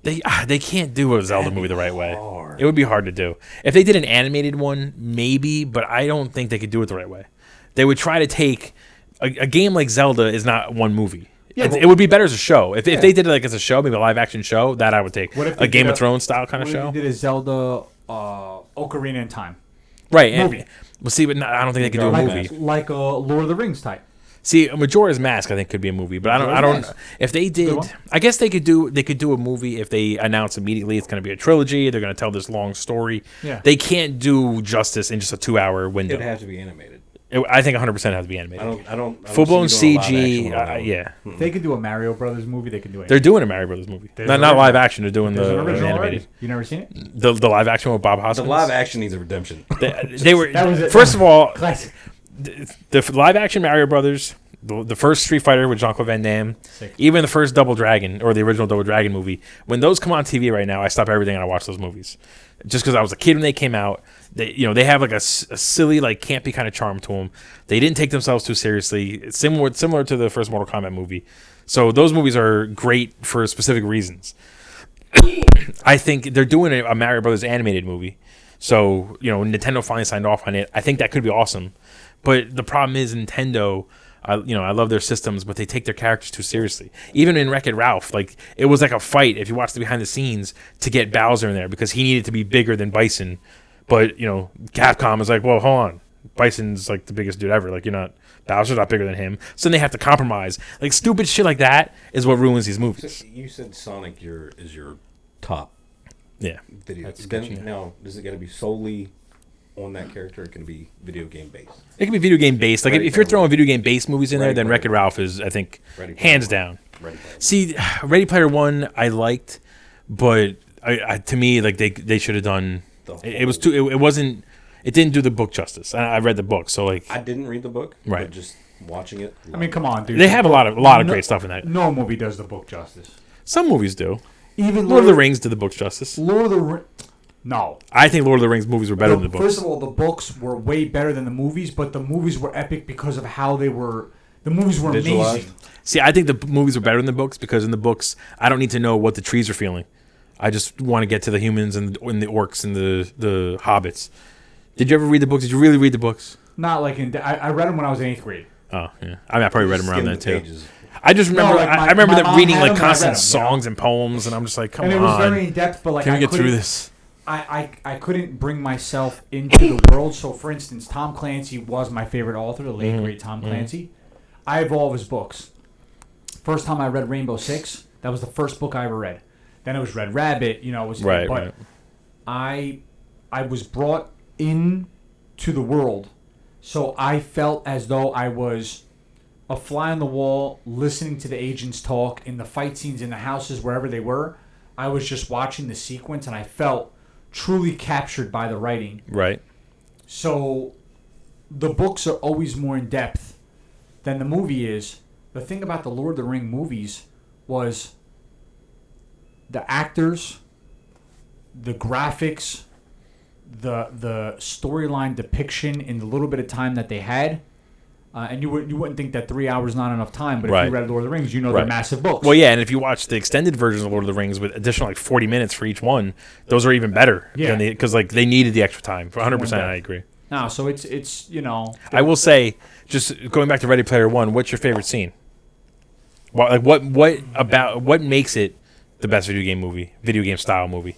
They can't do a Zelda movie the right way. hard. It would be hard to do. If they did an animated one, maybe, but I don't think they could do it the right way. They would try to take a game like Zelda is not one movie. Yeah, It would be better as a show. If they did it like as a show, maybe a live action show, that I would take. What if A they Game did of Thrones style kind of What if show. they did a Zelda Ocarina in Time? Right. And, Movie. well, see, but I don't think they could do a Like- movie. Like a Lord of the Rings type. See, Majora's Mask, I think, could be a movie, but I Majora's don't. Mask. If they Good did, one. I guess they could do a movie if they announce immediately it's going to be a trilogy. They're going to tell this long story. Yeah. They can't do justice in just a 2-hour window. It'd have to be animated. I think 100% has to be animated. I don't Full blown see you doing a live CG. action one on that one. Yeah, If they could do a Mario Brothers movie, they could do it. they're doing a Mario Brothers movie. There's Not an original. live action. They're doing There's an the original animated. already. You never seen it? The live action with Bob The Hoskins. live action needs a redemption. They were That was it. first of all Classic. the live action Mario Brothers. The first Street Fighter with Jean-Claude Van Damme, Sick. even the first Double Dragon or the original Double Dragon movie, when those come on TV right now, I stop everything and I watch those movies. Just because I was a kid when they came out, they have like a silly, like campy kind of charm to them. They didn't take themselves too seriously. It's similar to the first Mortal Kombat movie. So those movies are great for specific reasons. I think they're doing a Mario Brothers animated movie. So, Nintendo finally signed off on it. I think that could be awesome. But the problem is Nintendo, I love their systems, but they take their characters too seriously. Even in Wreck-It Ralph, like it was like a fight, if you watch the behind the scenes, to get Bowser in there because he needed to be bigger than Bison. But, Capcom is like, well, hold on. Bison's like the biggest dude ever. Like Bowser's not bigger than him. So then they have to compromise. Like stupid shit like that is what ruins these movies. You said Sonic is your top Yeah. video. That's Then, sketchy. now, does it got to be solely on that character? It can be video game based. It can be video game based. Like Ready if you're Player throwing One. video game based movies in there, Ready then Player Wreck-It One. Ralph is, I think, Ready Player hands One. down. Ready Player One. See, Ready Player One, I liked, but to me, like they should have done. It was too. It wasn't. It didn't do the book justice. I read the book, so like I didn't read the book, Right. But just watching it. I mean, come on, dude. they have a lot of great stuff in that. No movie does the book justice. Some movies do. Even Lord of the Rings did the book justice. Lord of the Rings. No. I think Lord of the Rings movies were better than the books. First of all, the books were way better than the movies, but the movies were epic because of how they were. The movies were Visualized. amazing. See, I think the movies were better than the books because in the books, I don't need to know what the trees are feeling. I just want to get to the humans and the orcs and the hobbits. Did you ever read the books? Did you really read the books? Not like I read them when I was in 8th grade. Oh, yeah. I mean, I probably read them around Skim then, the too. pages. I just remember, like I remember my them mom reading had like them and I constant read them, songs and poems, and I'm just like, come And it on. was very in depth, but like Can we I get through couldn't- this? I couldn't bring myself into the world. So, for instance, Tom Clancy was my favorite author, the late great Tom Clancy. I have all of his books. First time I read Rainbow Six, that was the first book I ever read. Then it was Red Rabbit, it was Right, but right. I was brought in to the world, so I felt as though I was a fly on the wall, listening to the agents talk in the fight scenes in the houses wherever they were. I was just watching the sequence, and I felt truly captured by the writing. Right. So the books are always more in depth than the movie is. The thing about the Lord of the Ring movies was the actors, the graphics, the storyline depiction in the little bit of time that they had. And you wouldn't think that 3 hours is not enough time, but if Right. you read Lord of the Rings, they're Right. massive books. Well, yeah, and if you watch the extended versions of Lord of the Rings with additional like 40 minutes for each one, those are even better. Yeah. Because like they needed the extra time. For 100%, More I depth. agree. No, so it's I will say, just going back to Ready Player One, what's your favorite scene? What makes it the best video game style movie?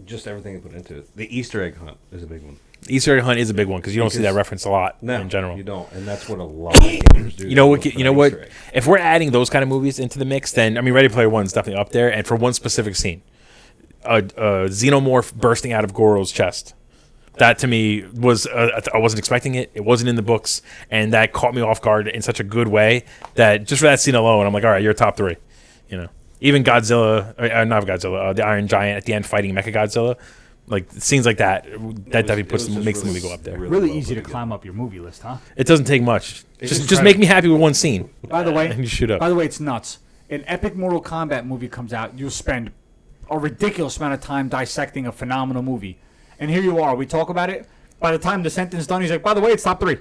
Just everything they put into it. The Easter egg hunt is a big one. Easter egg hunt is a big one because you don't see that reference a lot No, in general. you don't, and that's what a lot of gamers do. You know what? They look for You know that what? Easter egg. If we're adding those kind of movies into the mix, then I mean, Ready Player One is definitely up there, and for one specific scene, a xenomorph bursting out of Goro's chest. That to me was I wasn't expecting it. It wasn't in the books, and that caught me off guard in such a good way that just for that scene alone, I'm like, all right, you're top 3. You know, even Godzilla, not Godzilla, the Iron Giant at the end fighting Mechagodzilla, like scenes like that. That definitely makes the movie go up there. Really easy to climb up your movie list, huh? It doesn't take much. Just make me happy with one scene. By the way, and you shoot up. By the way, it's nuts. An epic Mortal Kombat movie comes out, you'll spend a ridiculous amount of time dissecting a phenomenal movie, and here you are. We talk about it. By the time the sentence done, he's like, "By the way, it's top 3."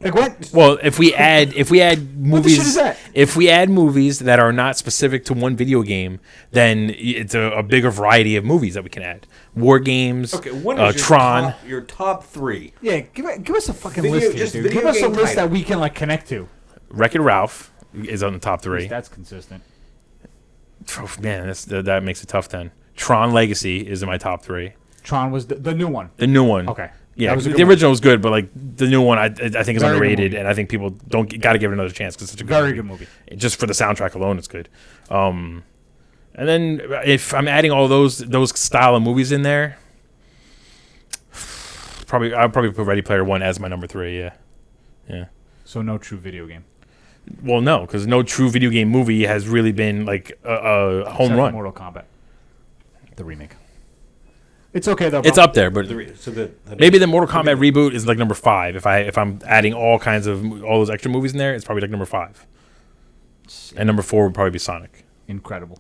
Like what? Well, if we add movies, what the shit is that? If we add movies that are not specific to one video game, then it's a bigger variety of movies that we can add. War games, Okay, what is Tron. your top 3? Yeah, give us a fucking Video- list, here, just dude. video Give us a game list that titles. we can like connect to. Wreck-It Ralph is on the top 3. That's consistent. Oh, man, that makes it tough then. Tron Legacy is in my top 3. Tron was the new one. The new one. Okay. Yeah, That was a the good original was good, but like the new one, I think is Very good underrated, movie. and I think people got to give it another chance because it's a Very good movie. Just for the soundtrack alone, it's good. And then if I'm adding all those style of movies in there, I'll probably put Ready Player One as my number 3. Yeah. So no true video game. Well, no, because no true video game movie has really been like a home Except for run. Mortal Kombat, the remake. It's okay though. Bro. It's up there, but So maybe the Mortal Kombat reboot is like number 5. If I'm adding all those extra movies in there, it's probably like number 5. And number 4 would probably be Sonic. Incredible.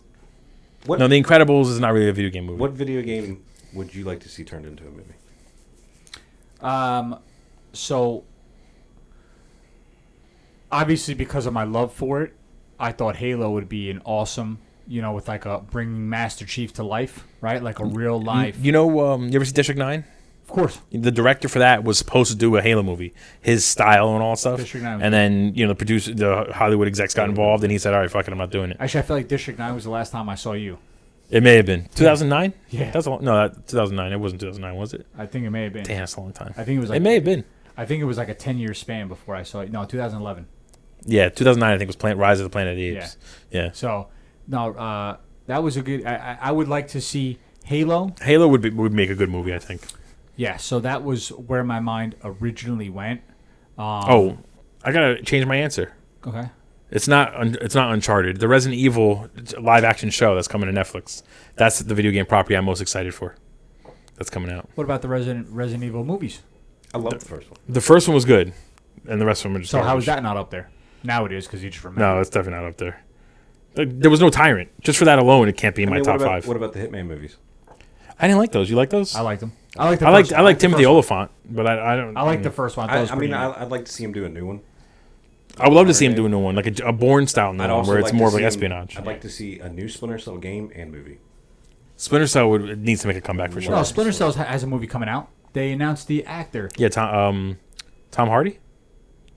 No, The Incredibles is not really a video game movie. What video game would you like to see turned into a movie? So obviously because of my love for it, I thought Halo would be an awesome, with like a bringing Master Chief to life, right? Like a real life. You ever see District 9? Of course. The director for that was supposed to do a Halo movie, his style and all that stuff. District 9 was and then the Hollywood execs got involved, and he said, "All right, fuck it, I'm not doing it." Actually, I feel like District 9 was the last time I saw you. It may have been 2009. Yeah. That's 2009. It wasn't 2009, was it? I think it may have been. Damn, that's a long time. I think it was. Like, it may have been. I think it was like a 10-year span before I saw it. No, 2011. Yeah, 2009. I think was Rise of the Planet of the Apes. Yeah. So, no, that was a good. I would like to see Halo. Halo would make a good movie, I think. Yeah. So that was where my mind originally went. I gotta change my answer. Okay. It's not Uncharted. The Resident Evil live action show that's coming to Netflix. That's the video game property I'm most excited for. That's coming out. What about the Resident Evil movies? I love the first one. The first one was good, and the rest of them are just. So how garbage. is that not up there? Now it is because you just remember. No, it's definitely not up there. There was no Tyrant. Just for that alone, it can't be in my top 5. What about the Hitman movies? I didn't like those. You like those? I liked them. I like Timothy Oliphant, but I don't. I like the first one. I'd like to see him do a new one. I would love to see him do a new one, like a Bourne style new I'd one, also where it's like more to of like see espionage. I'd like to see a new Splinter Cell game and movie. Splinter Cell needs to make a comeback for sure. No, Splinter Cell has a movie coming out. They announced the actor. Yeah, Tom Hardy.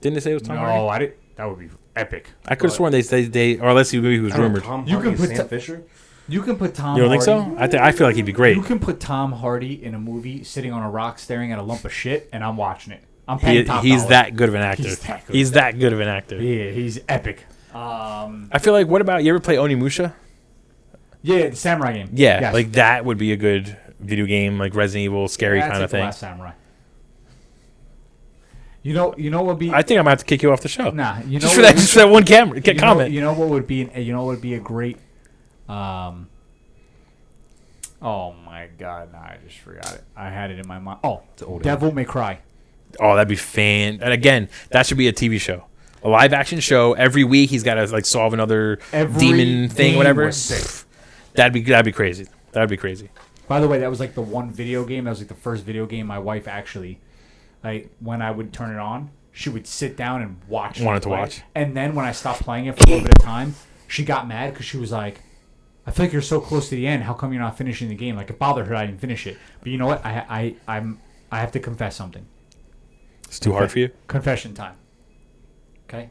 Didn't they say it was Tom Hardy? No, I didn't. That would be epic. I could have sworn they or unless he was rumored. Tom You Hardy can and put Sam Fisher. You can put Tom. You don't think Hardy, so? I feel like he'd be great. You can put Tom Hardy in a movie sitting on a rock staring at a lump of shit, and I'm watching it. I'm paying top He's dollar. that good of an actor. He's that good. of an actor. Yeah, he's epic. I feel like, what about, you ever play Onimusha? Yeah, the samurai game. Yeah, Yes. like that would be a good video game, like Resident Evil, scary That's kind like of The thing. Last Samurai. You know what would be? I think I'm gonna have to kick you off the show. Nah, you know just for what that one camera comment. You know what would be? What would be a great? Oh my God! Nah, I just forgot it. I had it in my mind. Oh, Devil May Cry. Oh, that'd be fan. And again, that should be a TV show, a live action show. Every week he's got to like solve another demon thing, game whatever. was sick. That'd be crazy. That'd be crazy. By the way, that was like the one video game. That was like the first video game my wife actually, like when I would turn it on, she would sit down and watch. Wanted to watch. And then when I stopped playing it for a little bit of time, she got mad because she was like, I feel like you're so close to the end. How come you're not finishing the game? Like it bothered her I didn't finish it. But you know what? I have to confess something. It's too hard for you? Confession time. Okay?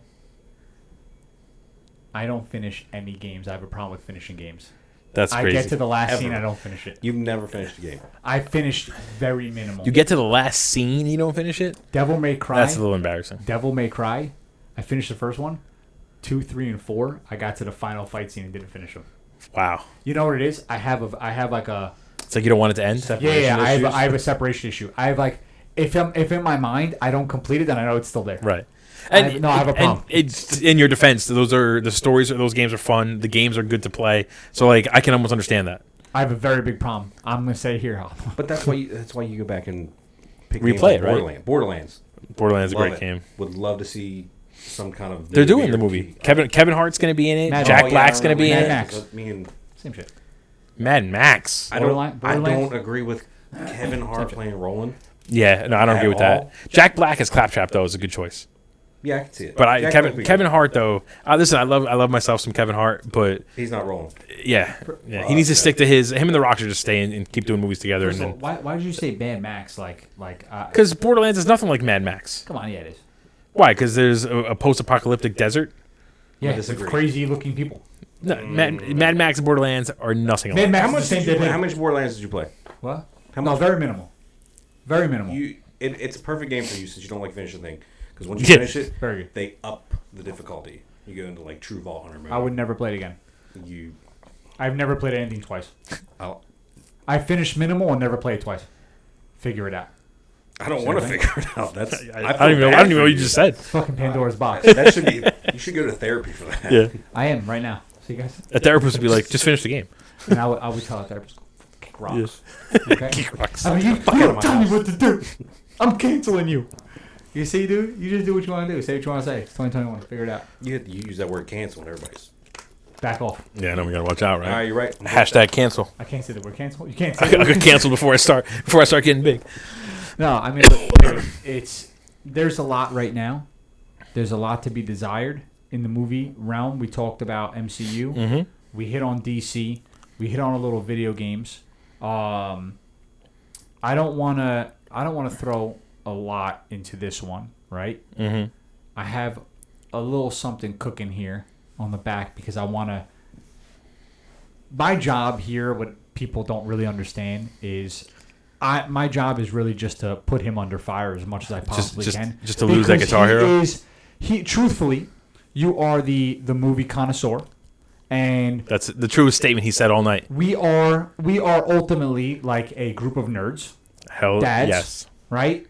I don't finish any games. I have a problem with finishing games. That's crazy. I get to the last scene, I don't finish it. You've never finished a game. I finished very minimal. You get to the last scene, you don't finish it? Devil May Cry. That's a little embarrassing. Devil May Cry. I finished the first one. 2, 3, and 4. I got to the final fight scene and didn't finish them. Wow. You know what it is? I have like a It's like you don't want it to end. yeah. I have a separation issue. I have like if in my mind I don't complete it, then I know it's still there. Right. I have a problem. And it's in your defense. Those are the stories. Those games are fun. The games are good to play. So like, I can almost understand that. I have a very big problem. I'm gonna say here. But that's why you go back and pick Replay games it, like right? Borderlands. Borderlands is a Love great it. game. Would love to see some kind of. They're doing the video movie. game. Kevin Hart's going to be in it. Mad Jack Max. Black's going to be in Mad it. Max. Me and Same shit. Mad Max. I don't agree with Kevin Hart playing Roland. Yeah, no, I don't agree with that. Jack Black as Claptrap though is a good choice. Yeah, I can see it. But Jack Kevin Hart though. Listen, I love myself some Kevin Hart, but he's not Roland. yeah, he needs to stick to his. Him and The Rock should just stay and keep doing movies together. First of all, And why did you say Mad Max? because Borderlands is nothing like Mad Max. Come on, yeah, it is. Why? Because there's a post-apocalyptic desert. Yeah, I disagree. crazy looking people. No, Mad Max and Borderlands are nothing Mad alike. Max How much is the same did you play? thing. How much Borderlands did you play? What? How No, much? very minimal. Very minimal. It's a perfect game for you since you don't like finish the thing. Because once you Yeah. finish it, Very good. they up the difficulty. You go into like true Vault Hunter mode. I would never play it again. You. I've never played anything twice. I'll, I finished minimal and never played it twice. Figure it out. I don't want to figure it out. That's. I don't even know. I don't even know what you just said. It's fucking Pandora's box. That should be. You should go to therapy for that. Yeah, I am right now. See you guys. a therapist would be like, just finish the game. And I would tell a therapist, kick rocks. Yeah. Okay? Kick rocks. I mean, you out of don't my tell me house. what to do. I'm canceling you. You see, dude? You just do what you want to do. Say what you want to say. It's 2021. Figure it out. You use that word cancel and everybody's. Back off. Yeah, no, we gotta watch out, right? All right, you're right. Hashtag cancel. I can't say the word cancel. You can't say I the got word canceled before I start getting big. No, I mean, there's a lot right now. There's a lot to be desired in the movie realm. We talked about MCU. Mm-hmm. We hit on DC. We hit on a little video games. I don't want to throw a lot into this one, right? Mm-hmm. I have a little something cooking here on the back because I want to. My job here, what people don't really understand is, my job is really just to put him under fire as much as I possibly can. Just to lose that Guitar Hero. Truthfully, you are the movie connoisseur, and That's the truest statement he said all night. we are ultimately like a group of nerds, Hell dads, yes. right?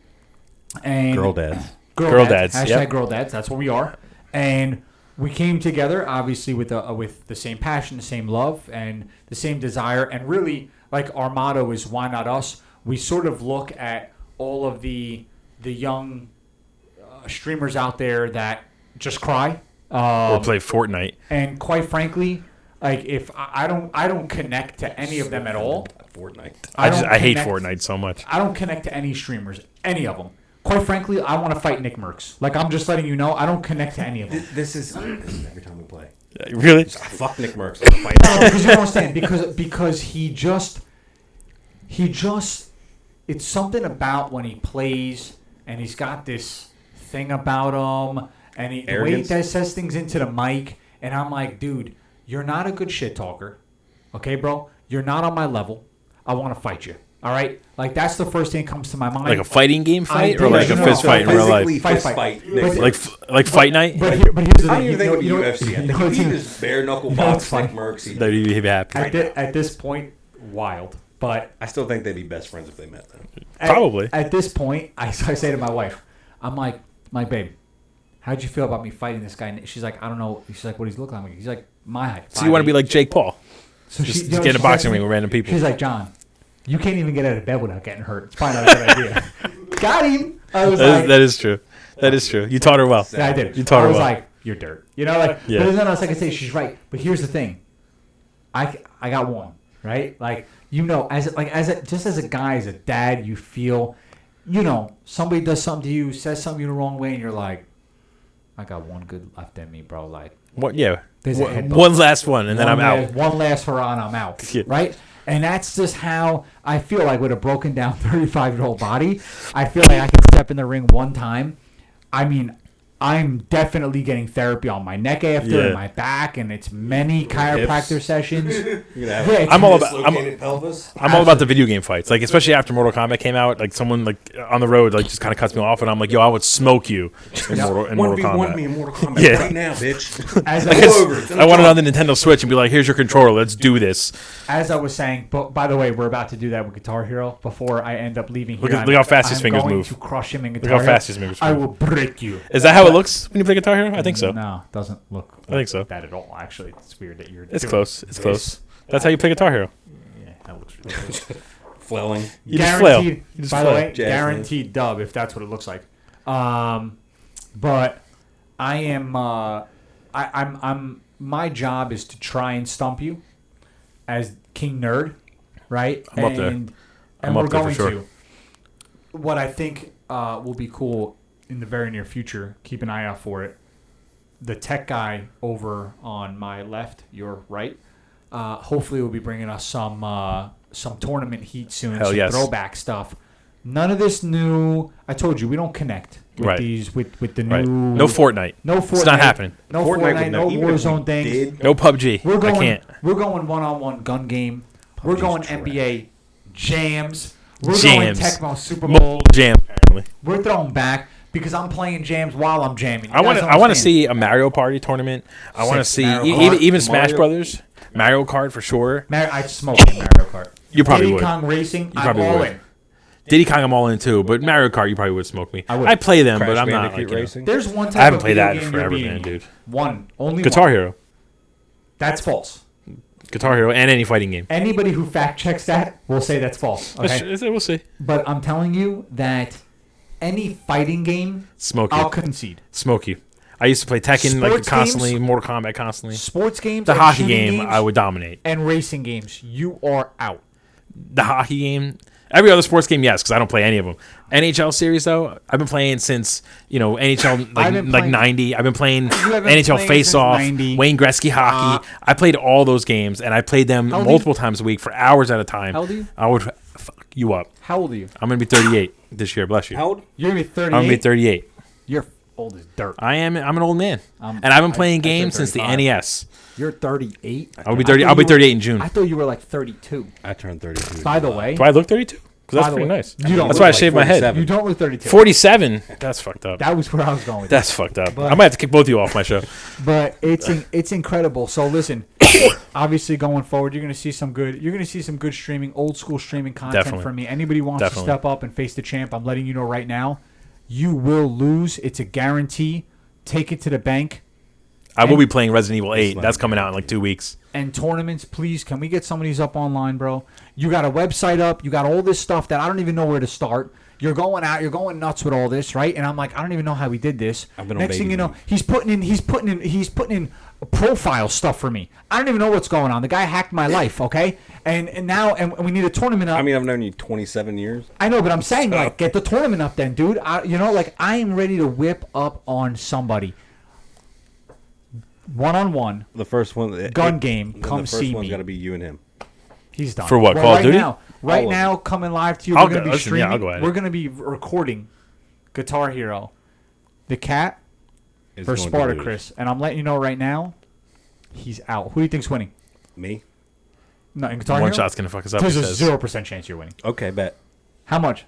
And Girl dads. Girl dads, Hashtag yep. girl dads. That's what we are. And we came together, obviously, with the same passion, the same love, and the same desire. And really, like our motto is, "Why not us?" We sort of look at all of the young streamers out there that just cry. Or play Fortnite. And quite frankly, like if I don't connect to any of them at all. Fortnite. I hate connect- Fortnite so much. I don't connect to any streamers, any of them. Quite frankly, I want to fight Nick Merckx. Like, I'm just letting you know, I don't connect to any of them. This is every time we play. Really? Fuck Nick Merckx. I'm gonna fight No, because you don't understand. Because he just, it's something about when he plays and he's got this thing about him and the way he Arrogance? says things into the mic, and I'm like, dude, you're not a good shit talker, okay, bro? You're not on my level. I want to fight you. All right, like that's the first thing that comes to my mind. Like a fighting game fight, I or like do. a No, fist no, fight in real life? Physically Fight. fist fight. But- Nick. Like Fight Night. But here's the I thing. don't even think you know, UFC. I you think know if he what's- just bare knuckle you know what's box Nick funny? Merckx, he'd That'd be happy. at this point, wild. But I still think they'd be best friends if they met though. Probably. At this point, I say to my wife, I'm like, babe, how'd you feel about me fighting this guy? And she's like, I don't know. She's like, what he's looking like? He's like, my height. So you want to be like Jake Paul? So Just you know get in a what she boxing said to ring me? with random people. She's like, John, you can't even get out of bed without getting hurt. It's probably not a good idea. Got him. I was like, That is true. That is true. You taught her well. yeah, I did. You taught I her was well. like, you're dirt. You know, like, Yeah. but there's nothing else I can say. She's right. But here's the thing. I got one, right? Like, you know, just as a guy, as a dad, you feel, you know, somebody does something to you, says something the wrong way, and you're like, I got one good left in me, bro. Like, What? Yeah. There's a headbutt. One last one, and then I'm out. One last hurrah, and I'm out. Yeah. Right? And that's just how I feel like with a broken down 35-year-old body. I feel like I can step in the ring one time. I mean, I'm definitely getting therapy on my neck after and my back, and it's many chiropractor sessions. I'm all about pelvis. I'm all about the video game fights, like especially after Mortal Kombat came out. Like someone like on the road like just kind of cuts me off, and I'm like, yo, I would smoke you in Mortal Kombat. Me in Mortal Kombat right now, bitch. I want it on the Nintendo Switch and be like, here's your controller, let's do this. As I was saying, but by the way, we're about to do that with Guitar Hero before I end up leaving here. Look how fast his fingers move. I'm going to crush him in Guitar Look how Hero. fast his fingers move. I will break you. Is that how it looks when you play Guitar Hero? I think so. No, it doesn't look I think so. that at all. Actually, it's weird that you're It's close. It's close. That's how you play Guitar Hero. Yeah, that looks really good. Flailing. You just flail. Guaranteed, You just by flail. the way, Jazz guaranteed dub if that's what it looks like. But I am I'm my job is to try and stump you as King Nerd, right? I'm up there. And I'm we're up there for going sure. to. What I think will be cool in the very near future, keep an eye out for it. The tech guy over on my left, your right, hopefully will be bringing us some tournament heat soon, Hell some yes. throwback stuff. None of this new. I told you we don't connect with Right. these with the Right. new. No Fortnite. No Fortnite. It's not happening. No Fortnite Fortnite. would No not- even if we Warzone things. did- No PUBG. We're going. I can't. We're going one-on-one gun game. We're PUBG's going trash. NBA jams. We're Jams. going Tecmo Super Bowl. Jam. Apparently. We're throwing back because I'm playing jams while I'm jamming. You I want guys to. I want to understand? see a Mario Party tournament. I want to Sick. see Mario even Kart. Smash Mario- Brothers, Mario Kart for sure. I'd smoke in Mario Kart. You probably Diddy would. Kong Racing. I'm probably all would. in. Diddy Kong, I'm all in too, but Mario Kart, you probably would smoke me. I would. I play them, Crash but I'm not. Bandicoot Like, you know. racing. There's one type I haven't of played video that in game forever, you're man, beating. dude. One. Only Guitar one. Hero, That's false. Guitar Hero, and any fighting game. Anybody who fact checks that will say that's false. Okay? We'll see. But I'm telling you that any fighting game, Smoke I'll you. concede. Smoke you. I used to play Tekken like Sports constantly, games? Mortal Kombat constantly. Sports games, The and hockey shooting game, games, I would dominate. and racing games, you are out. The hockey game, every other sports game, yes, because I don't play any of them. NHL series though, I've been playing since NHL I've been like playing- 90. I've been playing haven't NHL played Face since Off, 90. Wayne Gretzky hockey. I played all those games, and I played them How old are multiple times a week for hours at a time. How old are you? I would fuck you up. How old are you? I'm gonna be 38 this year. Bless you. How old? You're gonna be 38. I'm gonna be 38. You're old as dirt. I am. I'm an old man, and I've been playing I said games since the 35. NES. You're 38. I'll be 30. I'll be 38 in June. I thought you were like 32. I turned 32. By the way, Do I look 32? Because that's By the pretty way, nice. you don't That's look why I like shaved my head. 47. you don't look 32. 47. That's fucked up. That was where I was going with That's fucked up. But- I might have to kick both of you off my show. But it's incredible. So listen, obviously going forward, you're gonna see some good streaming, old school streaming content Definitely. from me. Anybody wants Definitely. to step up and face the champ, I'm letting you know right now, you will lose. It's a guarantee. Take it to the bank. I will be playing Resident Evil 8. not That's coming out in like 2 weeks. And tournaments, please, can we get some of these up online, bro? You got a website up. You got all this stuff that I don't even know where to start. You're going out. You're going nuts with all this, right? And I'm like, I don't even know how we did this. I've been on Next thing baby you know, leave. he's putting in profile stuff for me. I don't even know what's going on. The guy hacked my life, okay? And now we need a tournament up. I mean, I've known you 27 years. I know, but I'm saying like get the tournament up then, dude. I am ready to whip up on somebody. 1-on-1 The first one. gun game. then Come the first see one's me. got to be you and him. He's done. For what, Call of right Duty? Now, right All of now, coming live to you. I'll We're going go- to be listen, yeah, streaming. I'll go at it. We're going to be recording Guitar Hero, the cat Is for going to lose. Spartacris, and I'm letting you know right now, he's out. Who do you think's winning? Me? No, in Guitar One Hero. shot's going to fuck us up. There's he a says. 0% chance you're winning. Okay, bet. How much?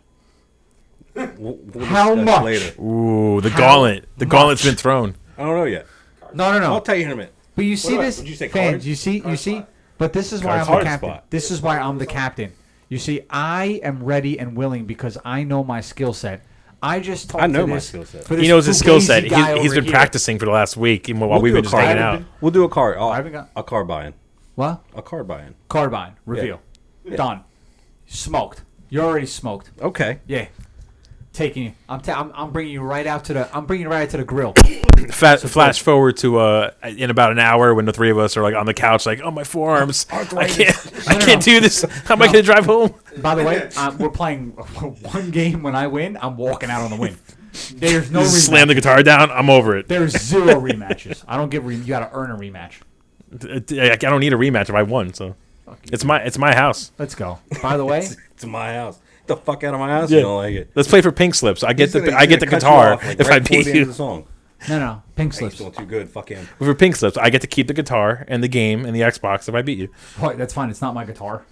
We'll How discuss much? Later. Ooh, the How gauntlet. The gauntlet's much? been thrown. I don't know yet. No. I'll tell you in a minute. But you see do I- this, would you say fans. cards? You see. But this is why Cards I'm the hard captain. spot. This is why I'm the captain. You see, I am ready and willing because I know my skill set. I just talked I know to my this, skill set. for He this knows his skill fugazi set. guy He's over been here. practicing for the last week while We'll we've do been a just card. hanging out. We'll do a card. I haven't got A card buy-in. what? A card buy-in. Carbine reveal. Done. Smoked. You're already smoked. Okay. Yeah. Taking you. I'm bringing you right out to the. I'm bringing you right out to the grill. Flash forward to in about an hour when the three of us are like on the couch, like, oh my forearms, I can't do this. How am I going to drive home? By the way, we're playing one game. When I win, I'm walking out on the win. There's no Just rematch. slam the guitar down. I'm over it. There's 0 rematches. I don't give. You got to earn a rematch. I don't need a rematch if I won. So it's my house. Let's go. By the way, It's my house. Get the fuck out of my house. Yeah. You don't like it. Let's play for pink slips. I get He's the gonna cut you guitar off, like, if right I before beat the end of you. the song. No, pink Hey, he's slips. doing too good. Fuck him. For pink slips, I get to keep the guitar and the game and the Xbox if I beat you. What? That's fine. It's not my guitar.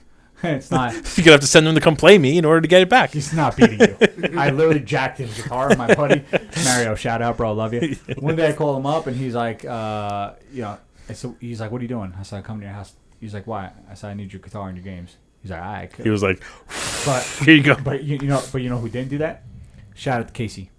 It's not. You're gonna have to send them to come play me in order to get it back. He's not beating you. I literally jacked his guitar. My buddy Mario, shout out, bro, love you. One day I call him up and he's like, he's like, what are you doing? I said, I come to your house. He's like, why? I said, I need your guitar and your games. He's like, all right. He was like, But here you go. But you know who didn't do that? Shout out to Casey.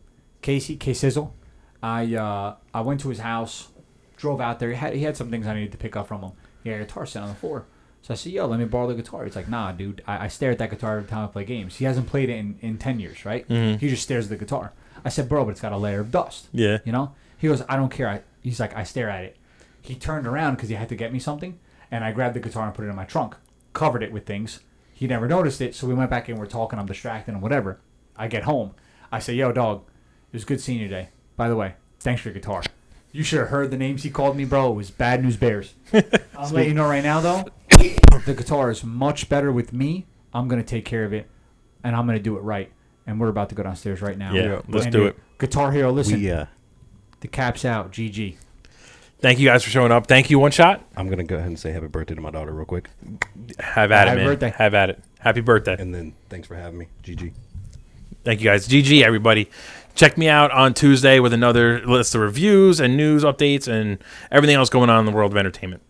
K-Sizzle. I went to his house, drove out there. He had some things I needed to pick up from him. He had a guitar sitting on the floor. So I said, yo, let me borrow the guitar. He's like, nah, dude. I stare at that guitar every time I play games. He hasn't played it in 10 years, right? Mm-hmm. He just stares at the guitar. I said, bro, but it's got a layer of dust. Yeah. You know? He goes, I don't care. He's like, I stare at it. He turned around because he had to get me something, and I grabbed the guitar and put it in my trunk. Covered it with things. He never noticed it, so we went back in. We're talking. I'm distracted and whatever. I get home. I say, yo, dog, it was good seeing you today. By the way, thanks for your guitar. You should have heard the names he called me, bro. It was Bad News Bears. I'll let you know right now, though, the guitar is much better with me. I'm going to take care of it, and I'm going to do it right. And we're about to go downstairs right now. Yeah, let's And do it. Guitar Hero, listen. The cap's out. GG. Thank you guys for showing up. Thank you, OneShot. I'm gonna go ahead and say happy birthday to my daughter real quick, Have at it, Happy man. birthday. Have at it. Happy birthday. and then thanks for having me. GG. Thank you guys. GG, everybody. Check me out on Tuesday with another list of reviews and news updates and everything else going on in the world of entertainment.